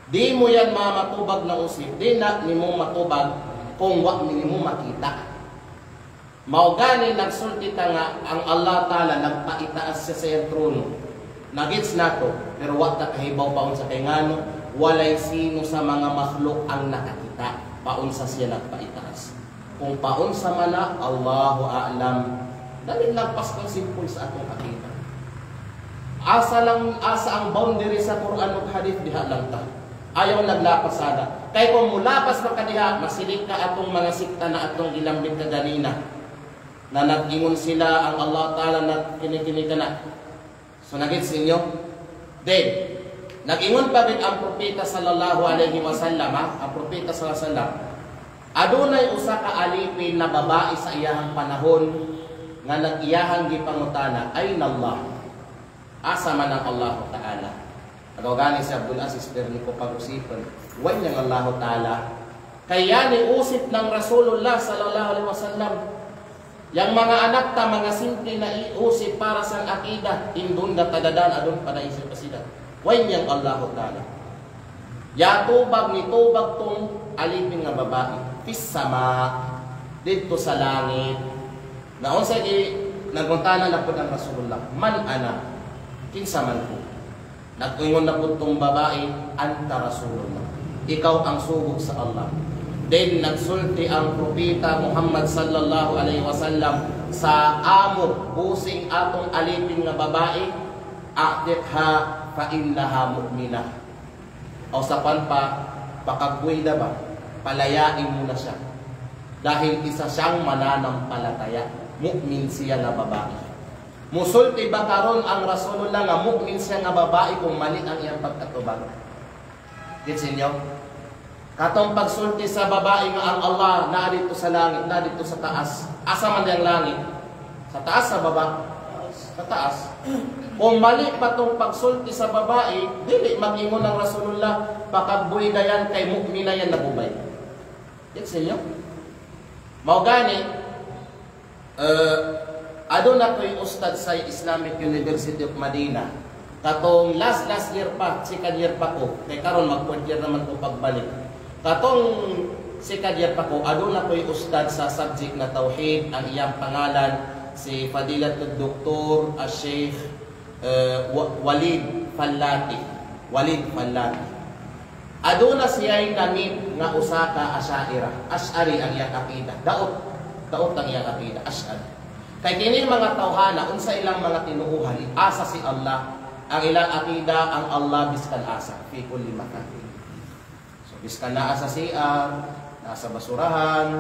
Di mo yan matubag na usip. Di na ni mo matubag kung wa ni mo makita. Maugani nagsulti ta nga ang Allah Ta'ala nagpaitaas siya sa trono. Nagits nato, pero wa ta kahibaw paun sa kay ngano, walay sino sa mga makhluk ang nakakita. Paunsa siya nagpaitaas. Kung paunsa man na, Allahu a'lam. Dali lang paskang simple sa atong akita. Asa ang boundary sa Quran ug hadith diha lang ta. Ayaw naglapasada. Kay kung mulapas ka diha, masilik ka atong mga sikta na atong gilambit ka ganina. Na nag-ingon sila ang Allah Ta'ala na kinikinig ka na. So nagits ninyo? Then, nag-ingon pa rin ang propeta sallallahu alaihi wasallam, ang propeta sallallahu alaihi wasallam, adunay usa ka alipin na babae sa iyahang panahon nga nag-iyahang gipangutana, ay nallah. Asa man ang Allah Ta'ala. Agaw gani si Abdul Aziz, pero ni ko pag-usipan, huwag niyang Allah Ta'ala. Kaya ni usip ng Rasulullah sallallahu alaihi wasallam, yang mga anak ta mga simple na iusip para sa akida indun da tadadan adun pada isip pasida way yang Allah Ta'ala ya tubag ni tubag tong alipin nga babae fis sama dito sa langit na unsa naguntanan na po ng Rasulullah, man ana, kinsa man po. Nag-ingon na po itong babae, anta Rasulullah. Ikaw ang sugod sa Allah. Then nagsulti ang propeta Muhammad sallallahu alaihi wasallam sa amo, pusing atong alipin nga babae, a'tiqha fa innaha mu'minah. O sa panpa, pakagwida ba, palayain mo na siya. Dahil isa siyang mananampalataya, mu'min siya na babae. Musulti ba karon ang Rasulullah nga mu'min siya nga babae kung mali ang iyang pagkatubag? Gets inyo? Katong pagsulti sa babae nga ang Allah na dito sa langit, na dito sa taas. Asa man yang langit? Sa taas, sa baba? Sa taas. Kung mali pa tong pagsulti sa babae, dili mag-ingon ng Rasulullah, pakagbuy na yan kay mu'min na yan nabubay. Gets inyo? Mao gani, aduna ko'y ustad sa Islamic University of Medina. Katong last year pa, second year pa ko, kay karon mag-4th year naman ko pagbalik. Katong second year pa ko, aduna ko'y ustad sa subject na Tauhid, ang iyang pangalan, si Fadilatul Doktor Sheikh Walid Fallati. Walid Fallati. Aduna siya'y namit nga usa ka Ash'ari ang iyang akida. Daot ang iyang akida, Ash'ari. Kay kini mga tawhana, unsa ilang mga tinuuhan, asa si Allah. Ang ilang akida, ang Allah biskan asa, fi kulli makan. So biskan naa sa CR, nasa basurahan,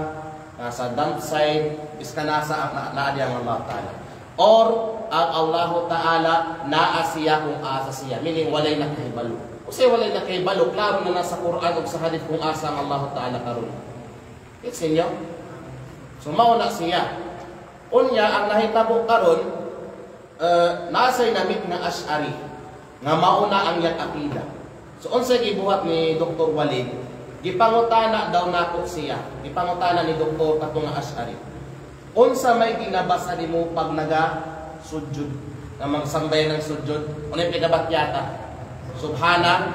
nasa dump site, biskan nasa naa ang Allah Ta'ala. Or ang Allah Ta'ala naa siya kung asa siya, meaning walay nakahibalo. Kasi walay nakahibalo, klaro na nasa Quran o sa hadith kung asa ang Allah Ta'ala karon. It's inyo. So mauna siya. Unya ang nahitabo karon, nasa'y namit nga Ash'ari nga mauna ang iyang akida. So unsay gibuhat ni Dr. Walid, gipangutana daw nako siya. Gipangutana ni Dr. katong nga Ash'ari. Unsa may ginabasa nimo pag naga-sujud, nga magsambay ng sujud? Unay pigabatyata? Subhana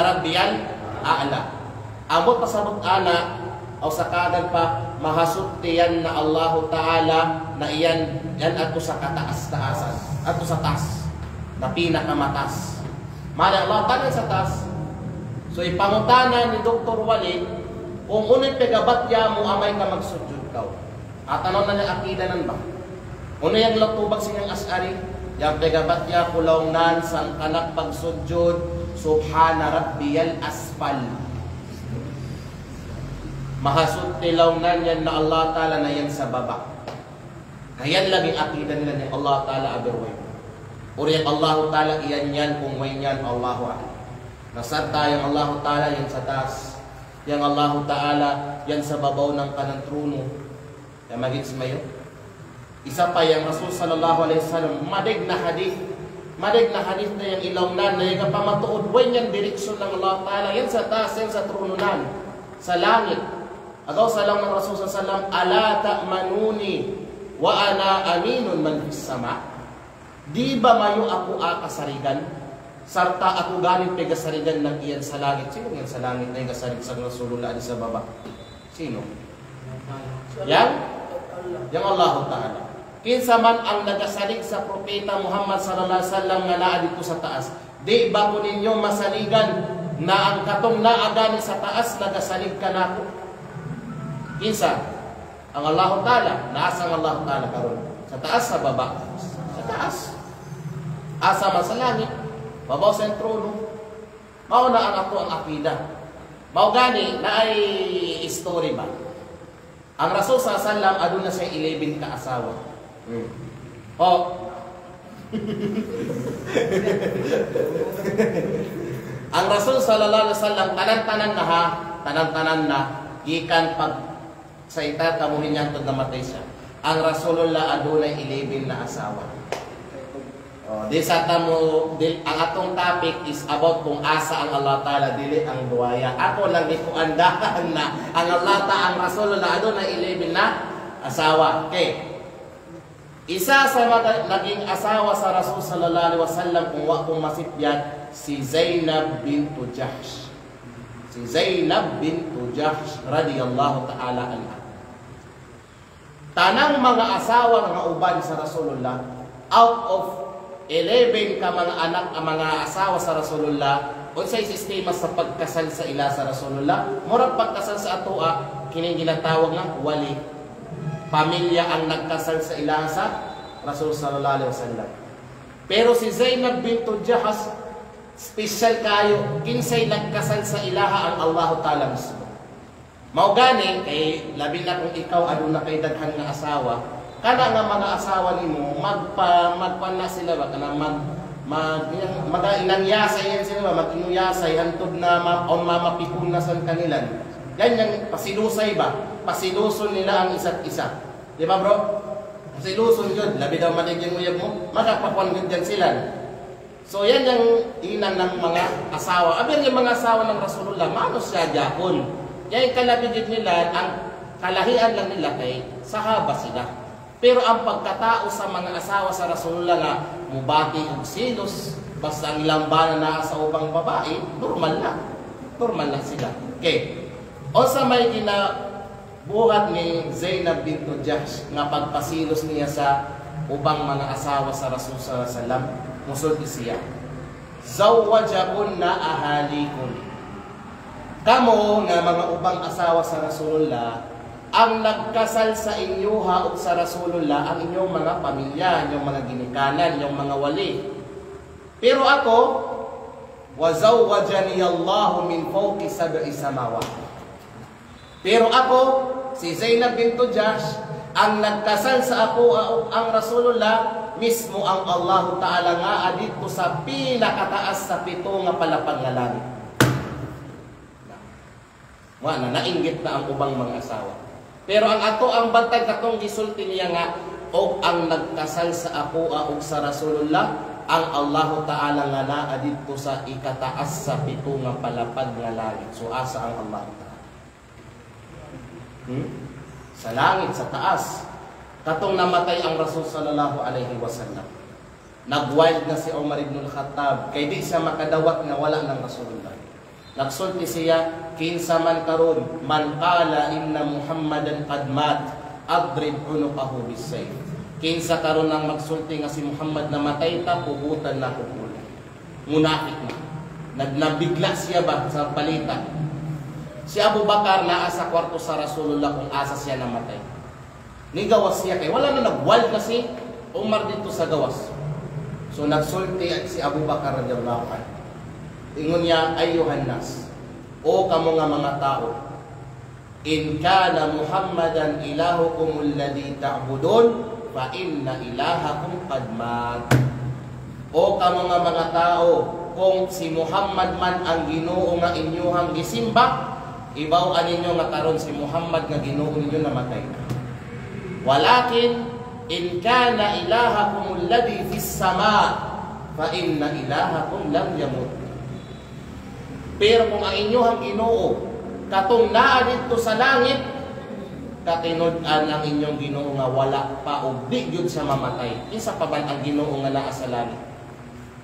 Rabbiyal A'la. Amot pasabot ana o sa kagan pa mahasutiyan na Allah Ta'ala na yan ato sa kataas-taasan, ato sa taas na pinakamatas. Mala Allah Ta'ala sa taas. So ipangutana ni Dr. Walid kung unay pigabatya mo amay ka magsujud ka. At ano na niya akidanan ba? Unay ang latubag sinyang Ash'ari, yang pigabatya kulawnan sang kanak pagsujud, Subhana Rabbiyal Asfal. Mahasud tilawnan yan na Allah Ta'ala na yan sa baba. Kayan laging akida nila ni Allah Ta'ala aberway. Uri Allah Ta'ala iyan yan kung way yan Allahu A'ala. Nasad tayong Allah Ta'ala yan sa taas. Yang Allah Ta'ala yan sa babaw ng kanang trono. Kaya magiging mayo. Isa pa yung Rasul sallallahu alaihi wasallam, madig na hadith na yung ilawnan na yung pamatuod. Way yan direksyon ng Allah Ta'ala. Yan sa taas, yan sa trono nan. Sa langit. Agaw sa lang ng Rasul sallallahu alaihi wasallam, ala ta'manuni wa ana aminun man fis sama. Di ba mayo ako akasarigan? Sarta ako galing pegasarigan ng iyan sa langit. Sino yan sa langit na yung kasarig sa Rasulullah di sa baba? Sino? Yang Allah Ta'ala. Kinsa man ang nagasalig sa propeta Muhammad sallallahu alaihi wasallam nga naa dito sa taas. Di ba ko ninyo masaligan na ang katong naa gani sa taas nagasalig ka nako? Kinsa? Ang Allah Ta'ala. Naasa ang Allah Ta'ala karon? Sa taas, sa baba? Sa taas. Asa man sa langit, babaw sa trono. Mao na ang ako ang akida. Mao gani na ay story ba? Ang Rasul sallallahu alaihi wasallam aduna siya 11 ka asawa. Ang Rasul sallallahu alaihi wasallam tanan-tanan na gikan pag sa ita kamuhin niya tod namatay siya. Ang Rasulullah adunay 11 na asawa. Di sa tamo ang atong topic is about kung asa ang Allah Ta'ala dili ang duwaya. Ako lang gikuandahan na ang Allah Ta'ala ang Rasulullah adunay 11 na asawa. Okay. Isa sa mga naging asawa sa Rasul sallallahu alaihi wasallam kung wa kong masipyan si Zainab bintu Jahsh. Si Zainab bintu Jahsh radhiyallahu ta'ala anha. tanang mga asawa nga uban sa Rasulullah, out of 11 ka mga anak ang mga asawa sa Rasulullah, unsay sistema sa pagkasal sa ila sa Rasulullah, murag pagkasal sa atoa kining ginatawag nga wali. Pamilya ang nagkasal sa ila sa Rasul sallallahu alaihi wasallam. Pero si Zainab bintu Jahsh, special kayo, kinsay nagkasal sa ilaha ang Allah Ta'ala mismo. Mao gani kay labi na kung ikaw aduna kay daghan nga asawa, kana nga mga asawa nimo magpana sila ba kana mag-inanyasay yan sila ba, mag-inuyasay hantod na mapipunasan kanilan. Yan yung pasilusay ba? Pasiluson nila ang isa't isa. Di ba bro? Pasiluson yun. Labi daw maligyan uyab mo, magkapakuan yun dyan sila. So yan yung inang ng mga asawa. Abir yung mga asawa ng Rasulullah, manos siya dyan. Yan yung kalabigid nila, ang kalahian lang nila kay sahaba sila. Pero ang pagkatao sa mga asawa sa Rasulullah nga, mubati og silos, basta ang lambanan na sa ubang babae, normal lang. Normal lang sila. Okay. O sa may ginabuhat ni Zainab bintu Jahsh nga pagpasilos niya sa ubang mga asawa sa Rasul sallallahu alaihi wasallam, musulti siya. Zawwajakunna ahalikun. Kamo nga mga ubang asawa sa Rasulullah, ang nagkasal sa inyuha o sa Rasulullah, ang inyong mga pamilya, inyong mga ginikanan, inyong mga wali. Pero ako, wazawwajani Allahu min fawqi sab'i samawat. Pero ako, si Zainab bintu Jahsh, ang nagkasal sa ako ang Rasulullah, mismo ang Allah Ta'ala nga adito sa pinakataas sa 7 nga palapag nga langit. Nainggit na ang ubang mga asawa. Pero ang ato ang bantag katong gisulti niya nga, o ang nagkasal sa ako o sa Rasulullah, ang Allah Ta'ala nga na adito sa ikataas sa 7 nga palapag nga langit. So asa ang Allah Ta'ala? Sa langit, sa taas. Katong namatay ang Rasul sallallahu alaihi wasallam. Nag-wild na si Umar ibn al-Khattab, kay di siya makadawat na wala ng Rasulullah. Nagsulti siya, kinsa man karon, man qala inna Muhammadan qad mat, adrib unuqahu bis-sayf. Kinsa karon nang magsulti nga si Muhammad namatay ta, pugutan na ko pula. Munafik na. Nagnabigla siya ba sa palita. Si Abu Bakar naa sa kwarto sa Rasulullah kung asa siya namatay. Nigawas siya kay wala na nagwald na si Umar dito sa gawas. So nagsulti si Abu Bakar radhiyallahu anhu. Ingon niya, ayyuhan nas, o kamo nga mga tao, in kana Muhammadan ilahukum alladhi ta'budun fa inna ilahakum qad mat. O kamo nga mga tao, kung si Muhammad man ang Ginoo nga inyuhang gisimba, ibaw ninyo nga karon si Muhammad nga Ginoo ninyo namatay. Walakin in kana ilahakum alladhi fis sama fa inna ilahakum lam yamut. Pero kung ang inyong Ginoo katong naa dito sa langit, katinud-an ang inyong Ginoo nga wala pa ug di gyud sa mamatay. Isa pa man ang Ginoo nga naa sa langit?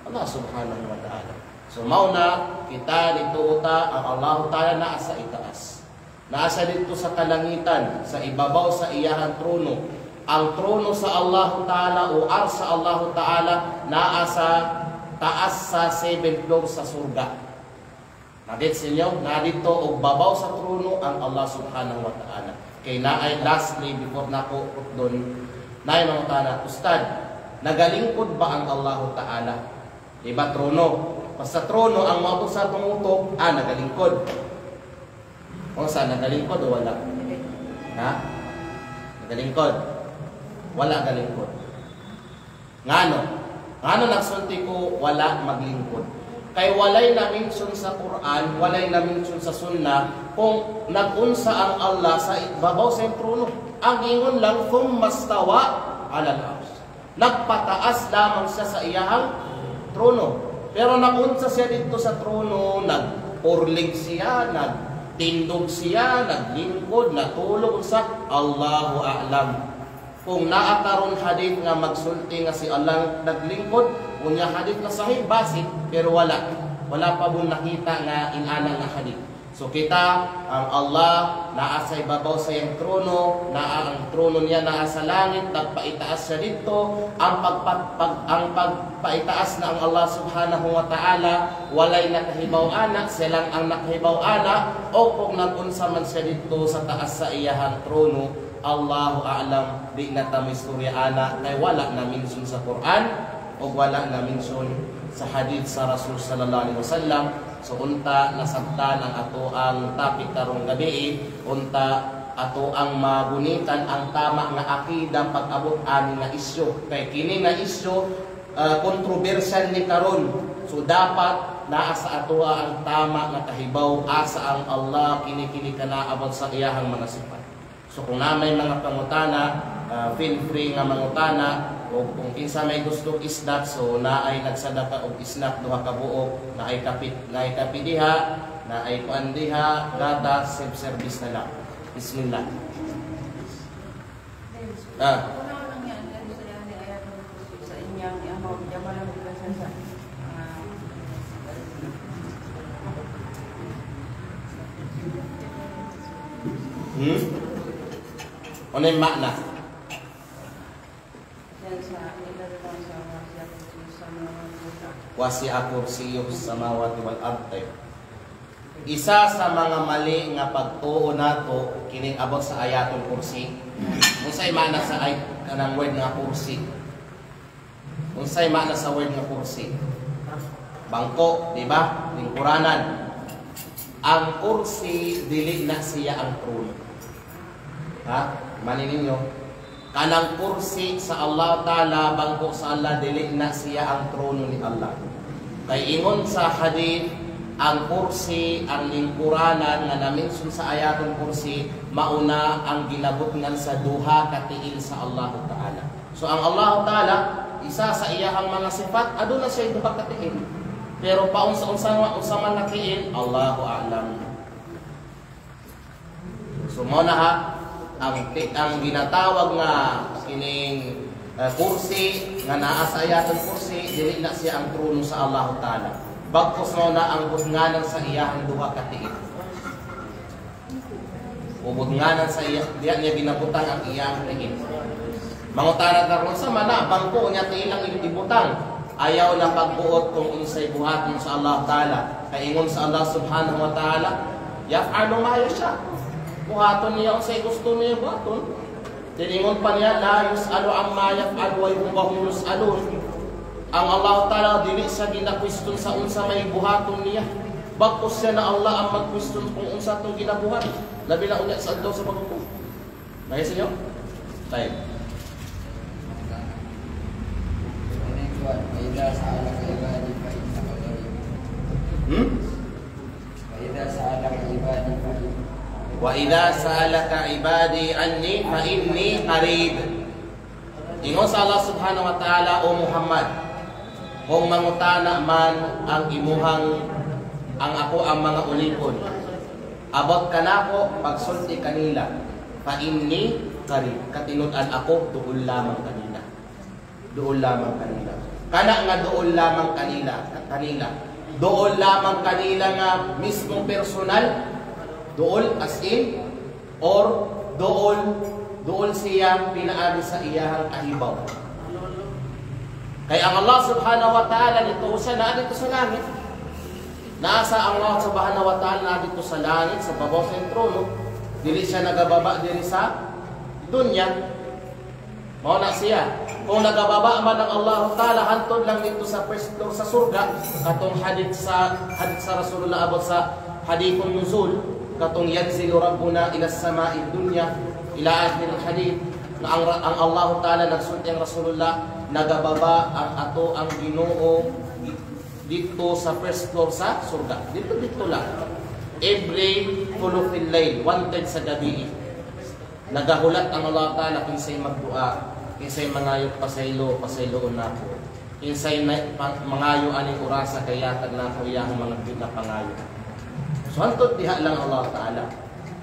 Allah subhanahu wa ta'ala. So mao na kita dito uta ang Allah Ta'ala naa sa itaas. Naasa dito sa kalangitan, sa ibabaw sa iyahang trono. Ang trono sa Allah Ta'ala o ars sa Allah Ta'ala naa sa taas sa 7th floor sa surga. Nagit sa inyo, nadito o babaw sa trono ang Allah subhanahu wa ta'ala. Kay naay lastly, before na ko doon, naay mga ta'ala, Ustad, nagalingkod ba ang Allah ta'ala? Diba trono? Basta trono, ang maabot sa tumutok, nagalingkod. O saan, nagalingkod o wala? Ha? Nagalingkod? Wala galingkod. Ngano? Ngano nagsulti ko, wala maglingkod? Kay walay na mention sa Quran, walay na mention sa Sunnah kung nag-unsa ang Allah sa babaw sa trono. Ang ingon lang kung mastawa alal arsh. Nagpataas lamang siya sa iyahang trono. Pero nag-unsa siya dito sa trono, nagpurlig siya, nagtindog siya, naglingkod, natulog sa Allahu a'lam. Kung naakaron hadith nga magsulti nga si Allah naglingkod, unya hadith na sahih basit, pero wala pa bun nakita nga inana nga hadith. So kita, ang Allah naa sa ibabaw sa iyang trono, ang trono niya naa sa langit, nagpaitaas siya dito. Ang pagpaitaas na ang Allah subhanahu wa ta'ala, walay nakahibaw-ana, siya lang ang nakahibaw-ana, o kung nagunsa man siya dito sa taas sa iyahang trono, Allahu a'lam, di na tamisturya-ana, kay wala na mention sa Quran, o wala na mention sa hadith sa Rasul sallallahu alaihi wasallam. So unta nasabtan ang ato ang topic karong gabi, unta ato ang magunitan ang tama nga akida pag-abot ani nga isyu. Kay kini nga isyu kontrobersyal ni karon. So dapat naa sa ato ang tama nga kahibaw asa ang Allah kini kanaabot sa iyahang mga sifat. So kung na may mga pangutana, feel free nga mangutana. O kung kinsa may gusto isnat, so naay nagsadaka og isnat duha ka buok, naay kapit diha, naay kuan diha, data self service na lang. Bismillah. Ano yung makna? Wasi'a kursiyus samawati wal ardh. Isa sa mga mali nga pagtuo nato kining abot sa ayatul kursi. Unsay mana sa ay kanang word nga kursi? Unsay mana sa word nga kursi? Bangko, di ba? Lingkuranan. Ang kursi dili na siya ang trono. Ha? Manin ninyo. Kanang kursi sa Allah Ta'ala, bangko sa Allah, dili na siya ang trono ni Allah. Kay ingon sa hadith, ang kursi, ang lingkuranan nga naminsun sa ayatul kursi, mauna ang ginabutngan sa duha katiin sa Allah Ta'ala. So ang Allah Ta'ala, isa sa iyahang mga sifat, aduna siya duha katiin. Pero paunsa-unsa man nakiin, Allahu a'lam. So mo na ha, ang ginatawag nga kining kursi nga naa sa ayatul kursi dili na siya ang trono sa Allah Ta'ala. Bagkos mo na ang budnganan sa iyahang duha ka tiil. O budnganan sa diya niya ginabutan ang iyang tiil. Mangutana ta kung sa mana bangko niya tiil ang ibutang. Ayaw na pagbuot kung unsay buhaton sa Allah Ta'ala. Kay ingon sa Allah Subhanahu wa Ta'ala, yaf'alu ma yasha. Buhaton niya unsay gusto niya buhaton. Tiningon pa niya, la yus'alu amma yaf'al wa hum yus'alun. Ang Allah Ta'ala dili sa ginakwestiyon sa unsa may buhaton niya. Bagkos siya na Allah ang magkwestiyon kung unsa tong ginabuhat. Labi na unya sa adlaw sa paghukom. Nais niyo? Tayo. Wa idza sa'alaka ibadi anni fa inni qarib. Ingon sa Allah Subhanahu wa Ta'ala, o Muhammad, kung mangutana man ang imuhang ang ako ang mga ulipon, abot ka nako pagsulti kanila, fa inni qarib. Katinud-an ako duol lamang kanila. Duol lamang kanila. Kana nga duol lamang kanila. Duol lamang kanila nga mismong personal. Duol as in, or duol siya pinaagi sa iyahang kahibaw. Kaya ang Allah Subhanahu wa Ta'ala dito siya na dito sa langit. Nasa ang Allah Subhanahu wa Ta'ala na dito sa langit, sa babaw sa trono. Dili siya nagababa diri sa dunya. Mao na siya. Kung nagababa man ang Allah Ta'ala hantod lang dito sa first floor sa surga, katong hadith sa Rasulullah abot sa hadithun nuzul, katong yanzilu rabbuna ila samai dunya ila akhir hadith na ang Allah Ta'ala nagsulti ang Rasulullah nagababa ang ato ang Ginoo dito sa first floor sa surga. Dito lang. Every thuluthil layl, 1/10 sa gabi. Nagahulat ang Allah Ta'ala kinsay magdua, kinsay mangayot pasayloon nako. Kinsay mangayo aning orasa kaya tag nako iyang mga pinapangayo. So hantod diha lang Allah Ta'ala.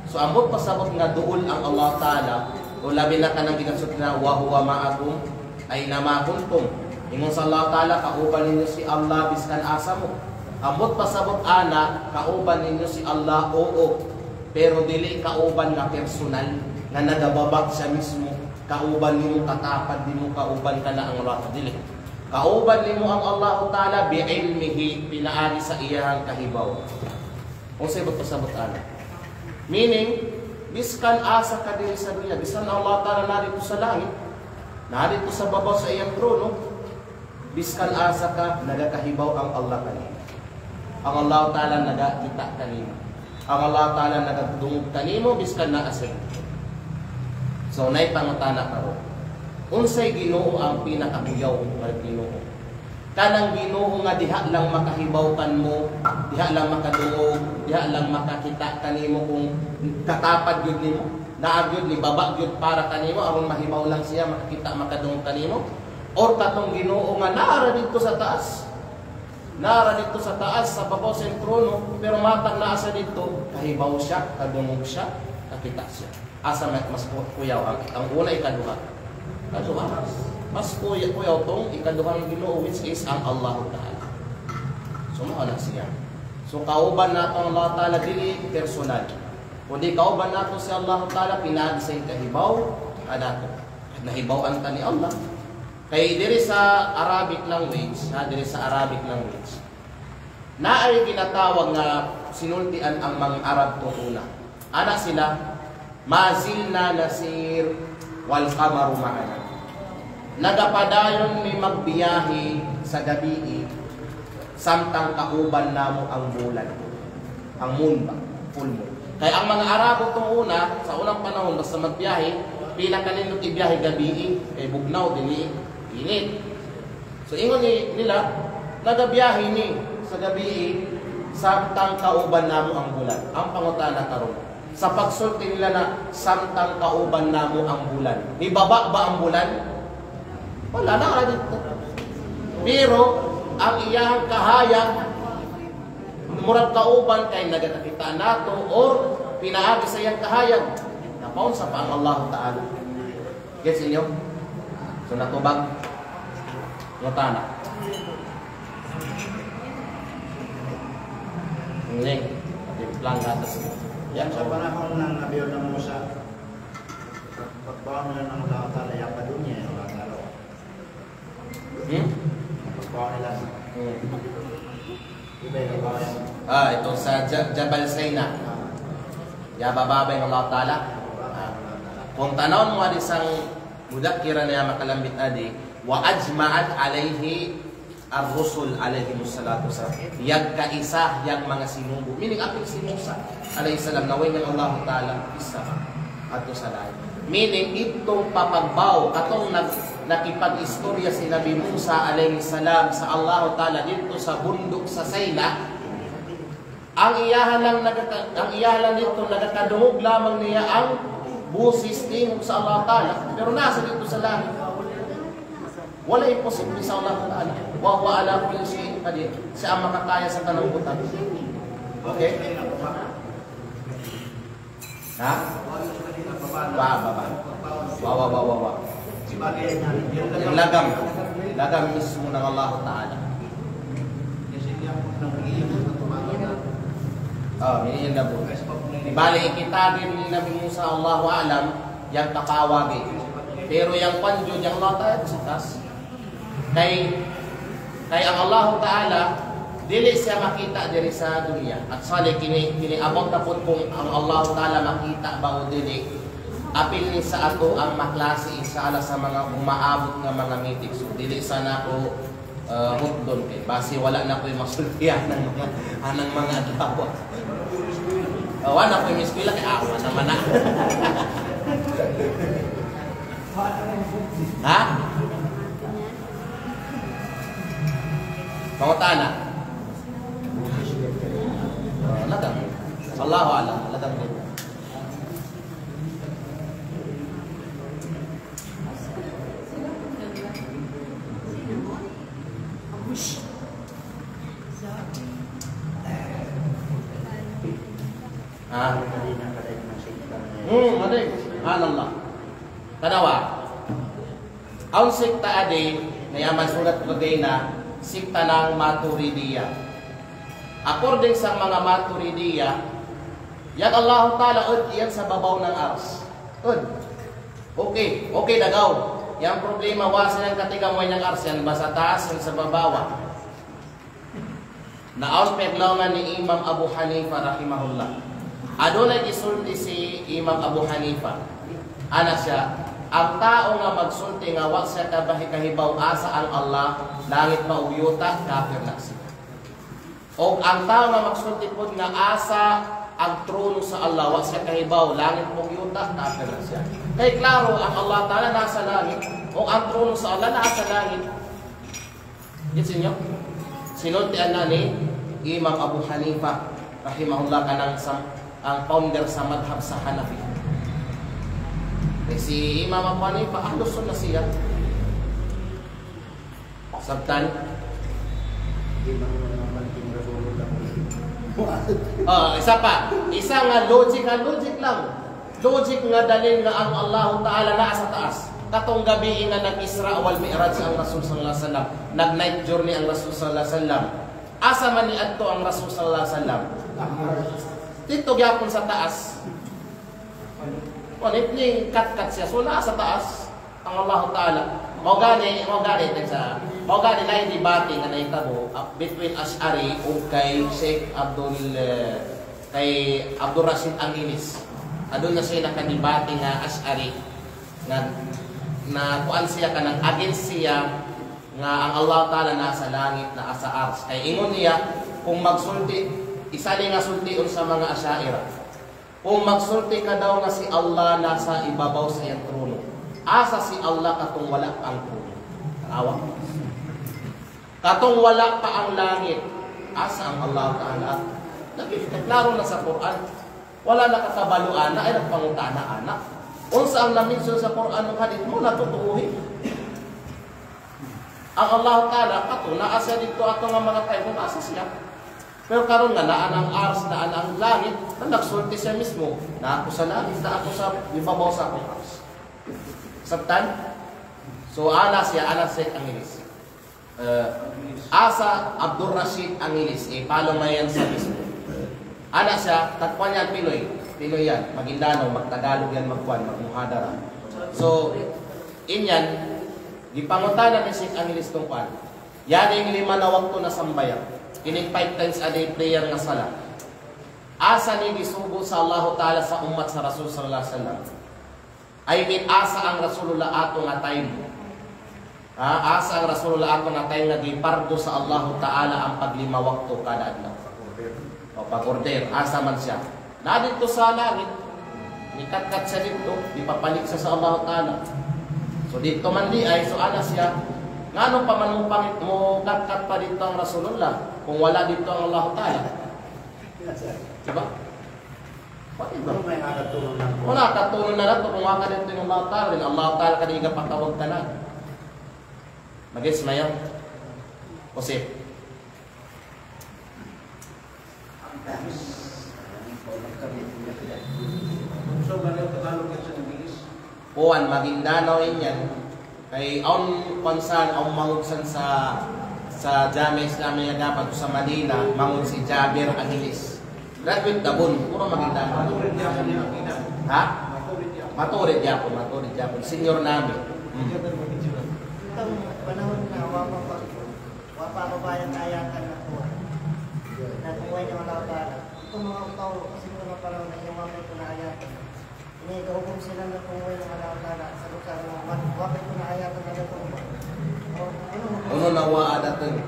So ambot pasabot nga duol ang Allah Ta'ala o labi na kanang ginasud na wa huwa ma'akum ay nama kuntum. Ingon sa Allah Ta'ala kauban ninyo si Allah biskan asa mo. Ambot pasabot ana, kauban ninyo si Allah, oo. Pero dili kauban nga personal, nga nagababag siya mismo. Kauban nimo katapad nimo, kauban ka na ang Allah. Dili. Kauban nimo ang Allah Ta'ala bi'ilmihi, pinaagi sa iyang kahibaw. Kung sabot pasabot ana. Meaning, biskan asa ka diri sa dunya, bisan Allah Ta'ala narito sa langit, narito sa babaw sa iyang trono, biskan asa ka, nagakahibaw ang Allah kanina. Ang Allah Ta'ala nagakita kanimo. Ang Allah Ta'ala nagadungog kanimo, biskan na asay. So, nay pangutana karon. Unsay Ginoo ang pinakakuyaw ng Ginoo? Kanang Ginoo nga diha lang makahibaw kanmo, diha lang makadungog, diha lang makakita kanimo kung katapad gyud nimo, naagyod ni baba gyud para kanimo aron mahibaw lang siya makakita makadungog kanimo, or katong Ginoo nga naara dito sa taas. Naara dito sa taas sa babaw sa trono, pero matang naa sa dito, kahibaw siya, kadungog siya, kakita siya. Asa mas kuyaw ang una ikaduha. Kaduha. Mas kuyaw tong ikaduhang Ginoo, which is ang Allah Ta'ala. So mao na siya. So kauban nato ang Allah Ta'ala dili personal. Kundi kauban nato si Allah Ta'ala pinagi sa kahibaw anato. Nahibaw-an ta ni Allah. Kay diri sa Arabic language, diri sa Arabic language, naay ginatawag nga sinultian ang mga Arab tong una. Ana sila, mazilna nasir wal qamaru ma'ana. Nagapadayon mi magbiyahe sa gabi samtang kauban namo ang bulan. Ang moon ba? Full moon. Kaya ang mga Arabo tong una, sa unang panahon, basta magbiyahe, pila kanindot ibiyahe gabi, kay bugnaw, dili init. So ingon nila, nagabiyahe ni sa gabi samtang kauban namo ang bulan. Ang pangutana karon, sa pagsulti nila na samtang kauban namo ang bulan, ni baba ba ang bulan? Wala na dito. Pero ang iyang kahayag murag kauban kay nagakita nato or pinaagi sa iyang kahayag. Napaon sa pa ang Allah Ta'ala. Gets inyo? So natubag ngutana. Ini plan atas. Yan sa panahon ng nabiyo ng Musa, pagbawa nila ng Allah Ta'ala yung kadunya yung Allah Ta'ala. Pagbawa nila. Iba yung pagbawa yung... Ito sa Jabal Sayna. Yabababay ng Allah Ta'ala. Kung tanawin mo isang mudakira na makalambit adi, wa ajma'at alayhi ar-rusul alayhi musallatu wasalam. Yag kaisa, yag mga sinubo. Meaning, apil si Musa alayhi salam, naway ng Allah Ta'ala, isa ato sa lahat. Meaning, itong papagbaw, katong nakipag-istorya si Nabi Musa alayhi salam sa Allah Ta'ala dito sa bundok sa Sayna, ang iyahan lang dito, nagkadungog lamang niya ang busis tingog sa Allah Ta'ala, pero nasa dito sa langit. Wala imposible sa Allah Ta'ala. Wa huwa ala kulli shay'in qadir. Siya ang makakaya sa tanang butan. Okay? Ha? Wa. Yung lagam. Lagam mismo ng Allah Ta'ala. Minihin na po. Bali, ikitabin ni Nabi Musa, Allahu alam, yung kakawagi. Pero yung panjo, yung Allah Ta'ala sa tas. Kay ang Allah Ta'ala, dili siya makita diri sa dunya. At sali, kiniabot na po kung ang Allah Ta'ala makita ba o dili. Apil ni sa ato ang maklase isa sa mga umaabot ng mga meetings. So, dili sana ko hukdon kay. Basi wala na ko yung masultihan ng mga atawa. Wala ko yung mispila kay awa naman na. Ha? Pangutana. Ladang. Allahu a'lam. Ladang din. Aday. Allah. Kanawa. Ang sikta ade, nayaman sulat ko din na sikta ng Maturidiyya. According sa mga Maturidiya, yan Allah Ta'ala yan sa babaw ng ars. Okay dagaw. Yang problema wasan ang katigamoy ng ars yan ba sa taas yan sa babawa. Naon peglawngan ni Imam Abu Hanifa rahimahullah. Adunay gisulti si Imam Abu Hanifa. Ana siya, ang tao nga magsulti nga wa siya kahibaw asa ang Allah, langit mauyuta, kafir na siya. O ang tao nga magsulti pod nga asa ang trono sa Allah, wa siya kahibaw, langit mauyuta, kafir na siya. Kay klaro ang Allah Ta'ala nasa langit, o ang trono sa Allah nasa langit. Gets niyo? Sinultian na ni Imam Abu Hanifa rahimahullah kanang ang founder sa madhab sa Hanafi. Si Imam Abu Hanifa Ahlus Sunnah siya. Sabtan isa pa. Isa nga logic lang. Logic nga dalil nga ang Allah Ta'ala naa sa taas. Katong gabi nga nag-Isra wal Mi'raj ang Rasul sallallahu alaihi wasallam. Nag-night journey ang Rasul sallallahu alaihi wasallam. Asa man ni adto ang Rasul sallallahu alaihi wasallam? Dito gyapon sa taas. Kunit ni kat siya sula sa taas ang Allah Ta'ala. Mao gani sa lain debate nga nahitabo between Ash'ari ug kay Sheikh Abdul Rashid Angilis. Adun na siya nakadebate nga Ash'ari na kuan siya kanang against siya nga ang Allah Ta'ala nasa langit na asa ars. Kay ingon niya kung magsulti isa nga sultiun sa mga Asy'ariyya. Kung magsulti ka daw nga si Allah nasa ibabaw sa iyang trono. Asa si Allah katong wala pa ang trono. Tanawa. Katong wala pa ang langit. Asa ang Allah Ta'ala? Klaro na sa Quran. Wala na kakabaluan na ay nagpangutana anak. Unsa ang namention sa Quran ng hadith mo natutuuhin. Ang Allah Ta'ala kato naa siya dito ato nga mga tayo asa siya. Pero karon nga naan ang ars, naan ang langit, na nagsulti siya mismo. Na ako sa langit, na ako sa ibabaw sa akong ars. Sabtan? So ana siya Angilis. Asa Abdul Rashid Angilis, palong na yan sa mismo. Ana siya, tatpuan yan Pinoy. Pinoy yan, Maguindano, magtagalog yan, magmuhadara. So, inyan, gipangutana ni Sheikh Angilis tong pan. Yan yung 5 na wakto na sambayan. Kining 5 times a day prayer nga sala. Asa ni gisugo sa Allah Ta'ala sa umat sa Rasul sallallahu alaihi wasallam. I mean asa ang Rasulullah ato nga time. Asa ang Rasulullah ato nga time nga gipardo sa Allah Ta'ala ang paglima wakto kada adlaw. O pag-order, asa man siya. Na dito sa langit, nikat-kat siya dito, ipapalit siya sa Allah Ta'ala. So dito man di ay so ana siya. Ngano pa man mo kat-kat pa dito ang Rasulullah? Kung wala dito ang Allah Ta'ala. Diba? Bakit ba? Wala katulong na nato kung waka dito yung Allah Ta'ala. Din Allah Ta'ala kaniga patawag ka na. Mag-gets na yan? Kasi Puan, Maguindano yan. Kay ang konsan, ang mangugsan sa Jami Islami nga dapat sa Manila, mangod si Jabir Angilis. Graduate Dabon, puro Maguindano. Ha? Maturid yapon. Senior namin. Itong panahon na wapababayan na ayatan na po. Nagkuhay ng mga tao. Itong mga tao, kasi mga panahon na yung wapay ko na ayatan. Inigahukom sila na kumuhay ng mga tao. Sagot sa mga wapay ko na ayatan na ito. Ano nawaa natin?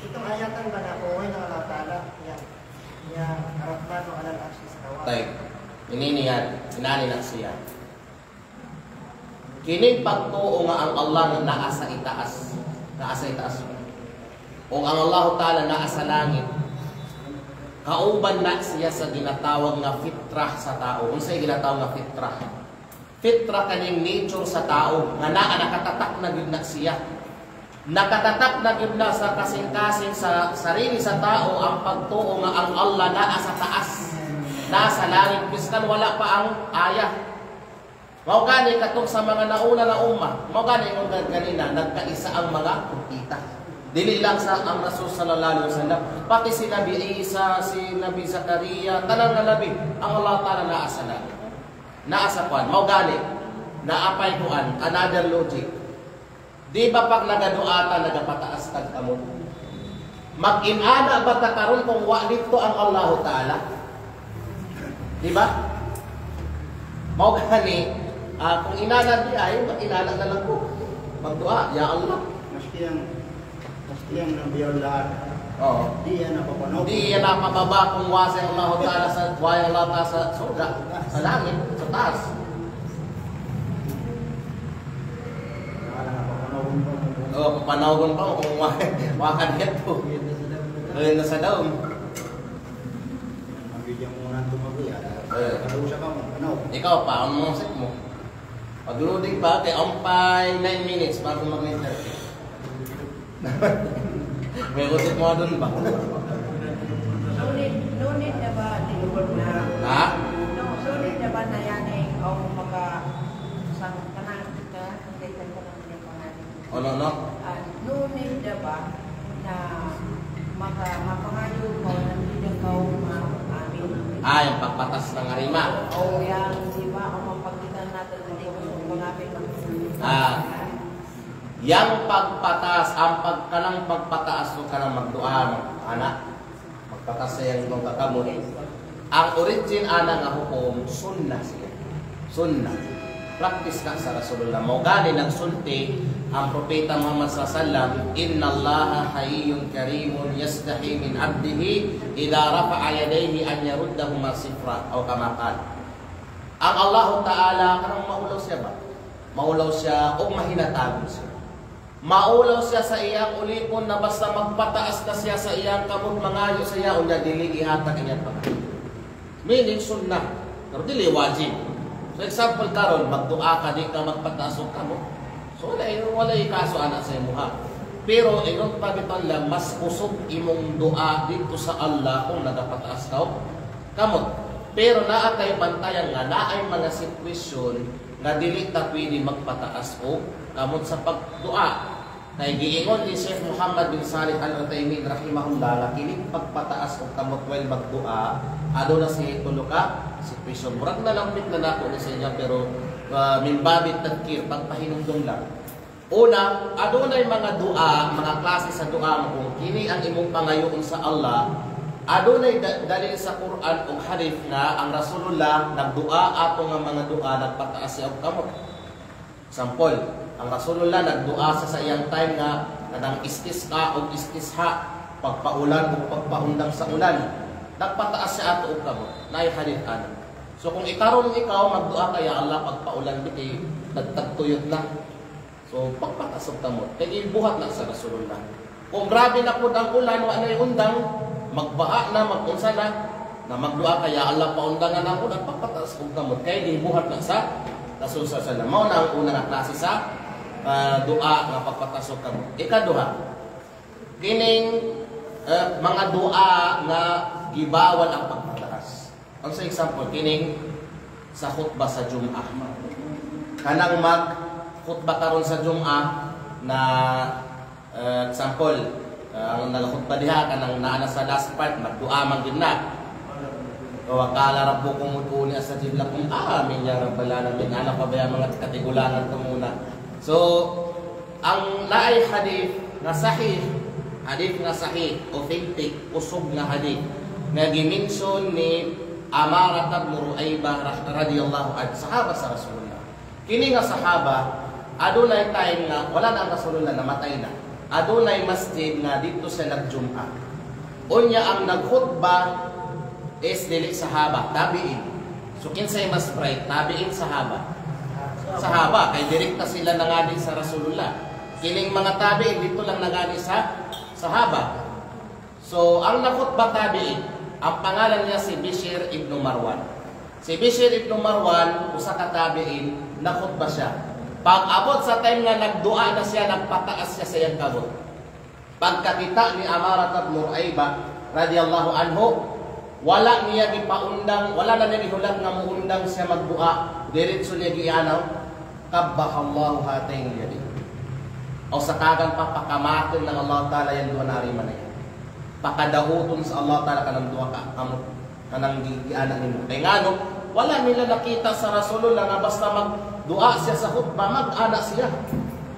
Itong ayatan ba na kumuhay ng mga tao? Yan. Rahman o alal aksi sa kawan. Tay, inani na siya. Kining pagtuo nga ang Allah na naa sa itaas. O ang Allah Ta'ala naa sa langit. Kauban na siya sa ginatawag nga fitrah sa tao. Unsay ginatawag nga fitrah? Fitrah kaning nature sa tao nga naa nakatatak na gyud na siya. Nakatatak na gyud na sa kasing-kasing sa sarili sa tao ang pagtuo nga ang Allah naa sa taas. Nasa langit biskan wala pa ang ayah. Mao gani katong sa mga nauna na umma, mao gani yung ganina nagkaisa ang mga propeta. Dili lang sa ang Rasul sallallahu alaihi wasallam, pati si Nabi Isa, si Nabi Zakaria, tanan nga nabi, ang Allah Ta'ala naa sa langit. Naa sa kwan, mao gani, naapay kuan, another logic. Di ba pag nagaduata, nagapataas tag kamot? Mag-inana ba ta karon kung wa dito ang Allah Ta'ala? Di ba? Mao gani, kung inana di ay, mag-inana na lang ko. Magdua, ya Allah. Maski ang nabiyon lahat. Oo. Di yan napapanaw. Di yan napababa kung wasay Allah Ta'ala sa waya Allah Ta'ala sa surga, sa langit, sa taas. Oo, papanawgon pa kung wakan ito. Ngayon na sa daom. Mabigyan mo na tumabi. Kalau siya ka mo, panaw. Ikaw pa, ang mga set mo. Pag-loading pa, kay ampay 9 minutes bago mag-interview. May usip mo doon ba? Nunit na ba tinubod na? Ha? Nunit na ba na yan eh, o maka sang kanang kita, kaitan ko lang din ko natin. No? Nunit na ba na mapangayo ko na hindi ko maamin? Yung pagpatas ng harima. O yan, di ba, ang mapagkitan natin na hindi ko mangapin. Yang pagpatas, ang kanang pagpataas o kanang magdua, anak, magpatas sa yung mga kakamot. Ang origin ana nga hukom, sunnah siya. Sunnah. Practice ka sa Rasulullah. Maugani nagsulti ang Propeta Muhammad sallallahu Inna Allaha hayyun karimun yastahi min abdihi idha rafa'a yadayhi an yaruddahuma sifra o kamakan. Ang Allah Ta'ala, kanang maulaw siya ba? Maulaw siya o mahinatagon siya. Maulaw siya sa iyang ulipon na basta magpataas ka siya sa iyang kamot mangayo sa iya o niya dili ihatag iyang pagkain. Meaning sunnah. Pero dili wajib. So example karon magdua ka di ka magpataas og kamot. So wala kaso ana sa imuha. Pero ingon pa biton lang mas usog imong dua dito sa Allah kung nagapataas ka og kamot. Pero naa kay pantayan nga naay mga sitwasyon nga dili ta pwede magpataas og kamot sa pagdua. Kay giingon ni Sheikh Muhammad bin Salih Al-Utsaimin rahimahullah kining pagpataas og kamot while magdua aduna si tulo ka sitwasyon. Murag na lang na nako ni sa inyo pero min babit tadkir pagpahinumdum lang. Una, adunay mga dua, mga klase sa dua kung kini ang imong pangayoon sa Allah. Adunay dalil sa Quran ug hadith na ang Rasulullah nagdua ato nga mga dua nagpataas siya og kamot. Sampol, ang Rasulullah nagdua sa iyang time nga kanang istisqa o istisha, pagpaulan o pagpaundang sa ulan. Nagpataas siya ato og kamot. Naay hadith ana. So kung ikaron ikaw magdua kaya Allah pagpaulan biti nagtagtuyot na. So pagpataas og kamot kay ibuhat na sa Rasulullah. Kung grabe na pud ang ulan wa nay undang, magbaha na magunsa na magdua kaya Allah paundangan na pud pagpataas og kamot kay gibuhat na sa Rasul sallallahu alaihi wasallam. Mao na ang una nga klase sa dua nga pagpataas og kamot. Ikaduha, kining mga dua nga gibawal ang pagpataas. Ang sa example kining sa khutbah sa Jum'ah. Kanang khutbah karon sa Jum'ah na example ang nagakhutbah diha kanang naana sa last part magdua man gid na. Wa qala rabbukum ud'uni astajib lakum amin ya rabbal alamin. Ana pa ba mga katigulanan to muna. So ang laay hadith na sahih, hadith na sahih, authentic, usog na hadith nga gimension ni Amara ibn Ruaybah radhiyallahu anhu, sahaba sa Rasulullah. Kini nga sahaba adunay time nga wala na ang Rasulullah, namatay na. Adunay masjid nga dito sa nagjum'a. Unya ang nagkhutbah is dili sahaba, tabi'in. So kinsay mas bright, tabi'in sahaba. Sahaba kay direkta sila nangani sa Rasulullah. Kining mga tabi'in dito lang nangani sa sahaba. So ang nakhutbah tabi'in, ang pangalan niya si Bishr ibn Marwan. Si Bishr ibn Marwan usa ka tabi'in, nakhutbah siya. Pag abot sa time nga nagdua na siya, nagpataas siya sa iyang kabot. Pagkakita ni Amara ibn Ruaybah radhiyallahu anhu, wala niya gipaundang, wala na niya gihulat nga muundang siya magdua. Diretso niya gianaw, qabbahallahu hatayn yadi. o sa kagang papakamakin ng Allah Ta'ala yan doon nariman na yan. Pakadahuton sa Allah Ta'ala kanang duha ka amot kanang gigianan nimo. Kaya nga no, wala nila nakita sa Rasulullah nga basta magdua siya sa khutbah, mag-ana siya.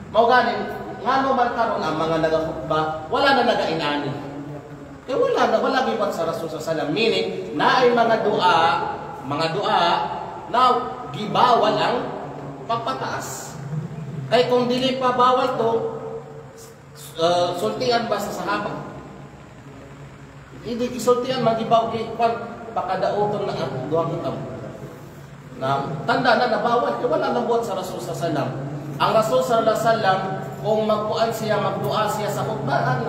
Mao ganin, nga no man karon ang mga nagakhutbah, wala na nagainani. Eh wala gibat sa Rasul sallallahu alaihi wasallam. Meaning, na ay mga dua na gibawal ang pagpataas. Kaya kung dili pa bawal to, sultian ba sa sahaba? Hindi isultian magibaw pakadaoton na ang duha ka na tanda na nabawal, wala nang buhat sa Rasul sallallahu alaihi wasallam. Ang Rasul sallallahu alaihi wasallam kung magpuan siya, magdua siya sa khutbah,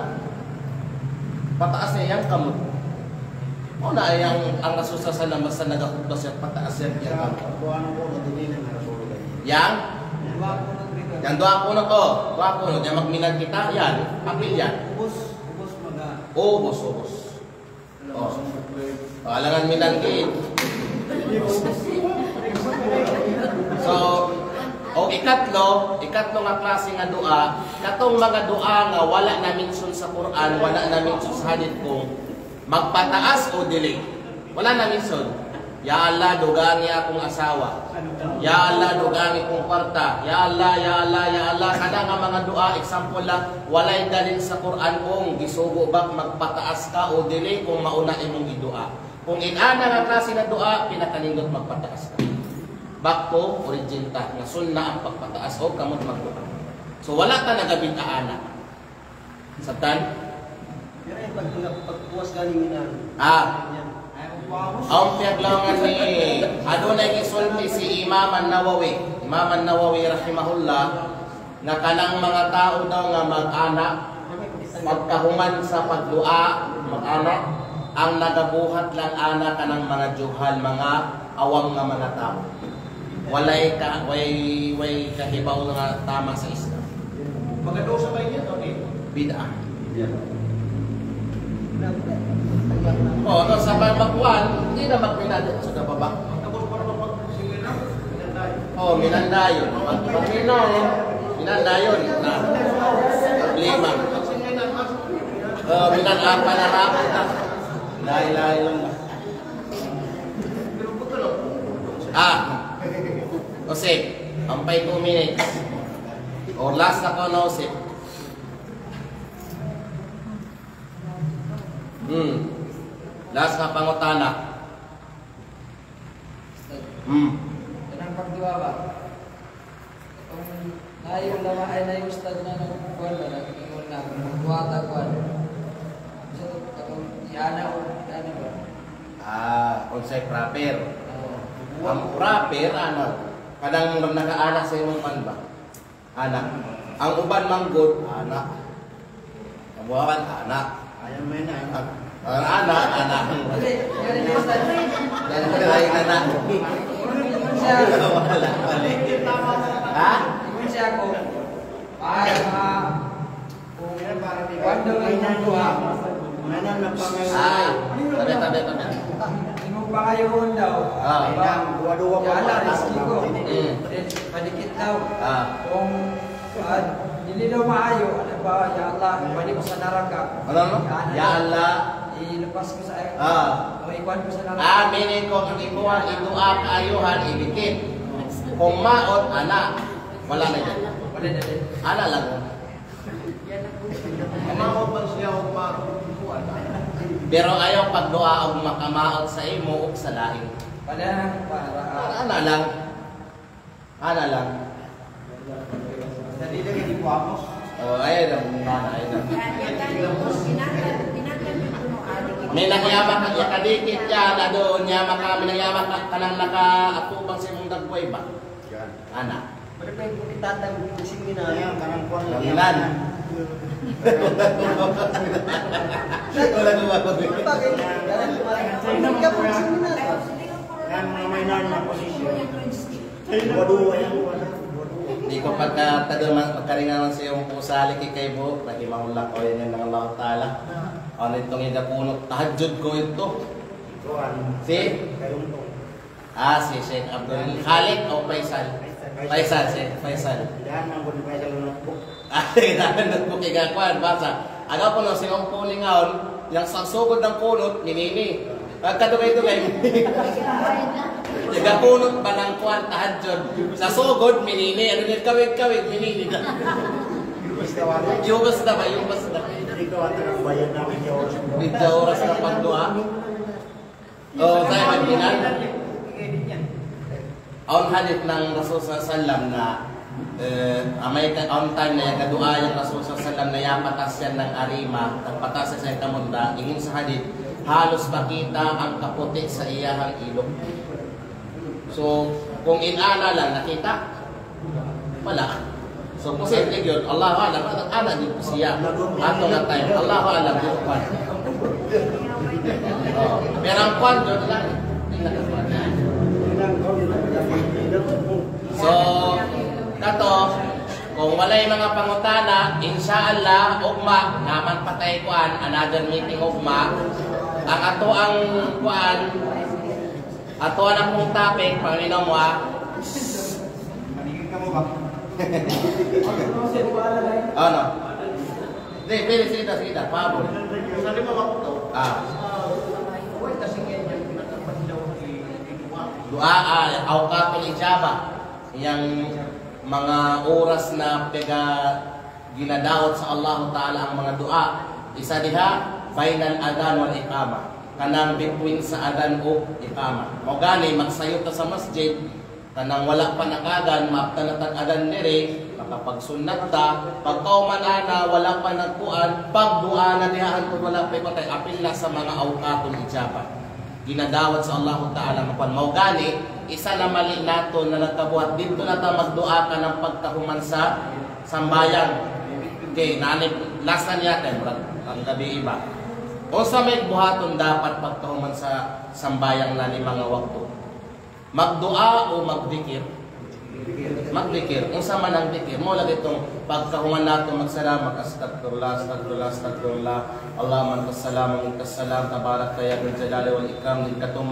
pataas niya yang kamot. O na ang Rasul sallallahu alaihi wasallam basta nagakhutbah siya, pataas niya yang kamot. Yang dua puno to, yan magminag kita, yan, apil yan. Ubos. Alangan minangkin. So, ikatlo nga klase nga dua, katong mga dua nga wala na mention sa Quran, wala na mention sa hadith kung magpataas o dili. Wala na mention. Ya Allah, dugangi akong asawa. Ya Allah, dugangi kong kwarta. Ya Allah. Kada nga mga dua, example lang, walay dalil sa Quran kung gisugo ba magpataas ka o dili kung mauna imong idua. Kung inana nga klase na dua, pinakanindot magpataas ka. Back to origin ta, nga sunna ang pagpataas o kamot magdua. So wala ta nagabintaana. Sabtan? Pero yung pagpuwas galing na. Ang piyaglangan ni adunay gisulti si Imam An-Nawawi rahimahullah na kanang mga tao daw nga mag-ana magkahuman sa pagdua, mag-ana ang nagabuhat lang ana kanang mga juhal, mga awang nga mga tao. Way kahibaw nga tama sa Islam. Magadaw sa bayan yan, okay? Bid'ah. No, sa pagbakuan, hindi na magminado sa nababa. Tapos para magpagsinginan, Minandayon. Minandayon na problema. Minanapa na rapid na. Lahi-lahi lang na. Osip, ampay 2 minutes. Or last na ko na Osip. Last na pangutana. Kanang pagduwa ba? Kung naayong lama ay na yung ustad na ng kuwan ba? Nag-ingon na, magduwata kuwan. So, kung iana o iana ba? Unsay proper. Ang proper, kadang nag-aana sa imong pan ba? Anak. Ang uban manggod, anak. Ang buwan, anak. Ayaw mo yun Anak. Hindi, yan yung ustad. Anak. Ingon siya ko, ay kung wando ay nagduwa, Manan na pangalan. Tabi. imong pangayoon daw. Dua-dua pa. Yala, riski ko. Padikit daw. Kung dili daw maayo, ano ba, ya Allah, balik ko sa naraka. Ano? Ya Allah. Ilepas ko sa air. O ikuan ko sa naraka. Aminin ko ang ikuhan, idua kaayuhan, ibikit. Kung maot, anak. Wala na yan. Wala na din. Ana lang. Kumakopan siya o kumakuan. Pero ayaw pagdua og makamaot sa imo ug sa lain. Para Ana lang. Dali lang hindi po ako. Ayun ang mana, ayun. May nagyamak ka iya kadikit yan, doon yamak ka, may nagyamak ka kanang nakaatubang sa imong dagway ba? Ana. Pero pa yung itatang kusingin na. Ayan, kanang kuwan lang. Langinan. Wala naman ko. Yan, mga minor na posisyon. Dua-dua yan. Hindi ko pagkaringan sa iyong pusali kay Bo, nagimahulak ko yan ng Allah Ta'ala. Ano itong inapunot, tahajud ko ito. Kuwan. Si? Kayong to. Si Sheikh Abdul Khalid o Faisal? Faisal, si Faisal. Yan ang kung Faisal ng notebook. Dapat ko kikakuan, basa. Agaw po no, sinong pulingaon, yung sagsugod ng punot, minini. Pagkadugay-dugay, nagapunot ba ng kuwan, tahadjod. Sa sugod, minini. Ano yung kawig-kawig, minini na. Yubas na ba? Yubas na. Hindi ko ata ng bayan namin yung oras mo. Bidya oras na pagdua. O, tayo magbinan. Ang hadith ng Rasul Sallam na may on time na yung kadua yung Rasul Sallam na yapatas yan ng arima, nagpatas sa kamunda, ingin sa hadith, halos makita ang kaputi sa iyahang ilong. So, kung inana lang nakita, wala. So, posible yun, Allahu alam, ana din po siya. Ato nga time, Allahu alam, dito pa. Pero ang kwan, yun lang. So, kato, kung walay mga pangutana, insyaallah, ugma, naman patay kuan, another meeting ugma, ang ato ang kuan, ato ang akong topic, Panginoon mo Manigil ka mo ba? ano? Hindi, pili, sige, pabol. Sa lima ba ko? Ah, Kasi ngayon yung pinagpapasilaw ni Dua. dua, awkatul ijaba. Yang mga oras na ginadaot sa Allah Ta'ala ang mga dua. Isa diha, bainal adan wal iqama. Kanang between sa adan o iqama. Mo gani magsayot ta sa masjid, kanang wala pa nakadan, maaptanatag adan dire, makapagsunnat ta, pagkauman ana wala pa nagkuan, pagdua na diha hangtod wala pa patay, apil na sa mga awkatul ijaba. Ginadawat sa Allah Ta'ala mapan mao gani isa na mali nato na nagkabuhat dito na ta magdua ka ng pagkahuman sa sambayan. Okay, nanib lasan yata ang gabi iba. O sa may buhaton dapat pagkahuman sa sambayang na ni mga wakto. Magdua o magdikir? Magdikir. Kung sa man ang dikir, mo lang itong pagkahuman nato magsalamat, astagfirullah, Allahumma antas-salam, minkas-salam, tabarak kaya bil jalali wal ikram, din katong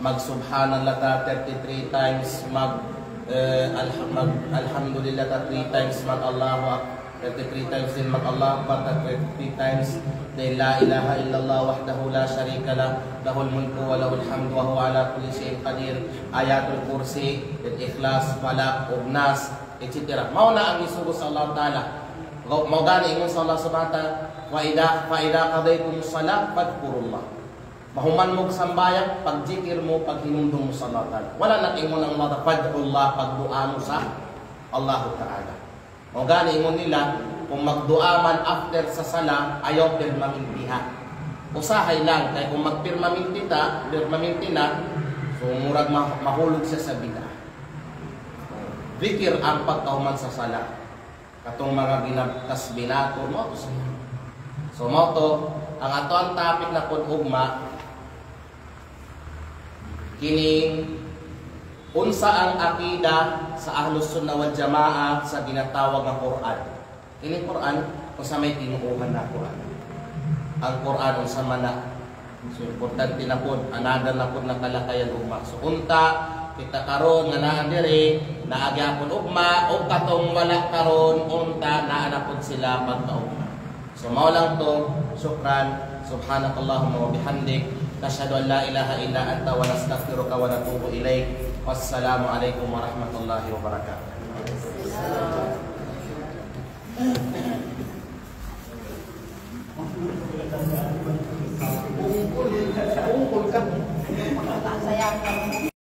mag-subhanallah ta 33 times, alhamdulillah ta 3 times, mag-Allahu Akbar 33 times din, mag-Allah Akbar 33 times, din la ilaha illallah wahdahu la syarika lah, lahul mulku wa lahul hamdu wa huwa ala kulli syai'in qadir, ayatul kursi, ikhlas, falaq, nas, etc. Mao na ang isugo sa Allah Ta'ala. Mao gani ingon sa Allah subhanahu wa ta'ala, wa idha qadaytum salat fadhkurullah. Mahuman mo sambayang, pagjikir mo, paghinumdum mo sa Allah Ta'ala. Wala nang ingon ang mga fadhkurullah, pagdua mo sa Allah Ta'ala. Mao gani ingon nila, kung magdua man after sa sala, ayaw pirmamintiha. Usahay lang, kaya kung magpirmaminti na, so murag mahulog siya sa bid'ah. Zikir ang pagkahuman sa sala. Katong mga ginagtasbinato mo to siya. So mo to, ang ato ang topic na pod ugma, kining unsa ang akida sa Ahlus Sunnah wal Jamaa sa ginatawag nga Quran. Kining Quran kung sa may tinuuhan na Quran. Ang Quran unsa man na. So importante na pod, another na pod na kalakayan ugma. So unta kita karon nga naa diri, naagya pod ugma o katong wala karon unta naa na pod sila pagkaugma. So mao lang to, syukran, subhanakallahumma wa bihamdik, nashhadu an la ilaha illa anta wa nastaghfiruka wa natubu ilaik. Wassalamu alaikum warahmatullahi wabarakatuh. Sayang ka.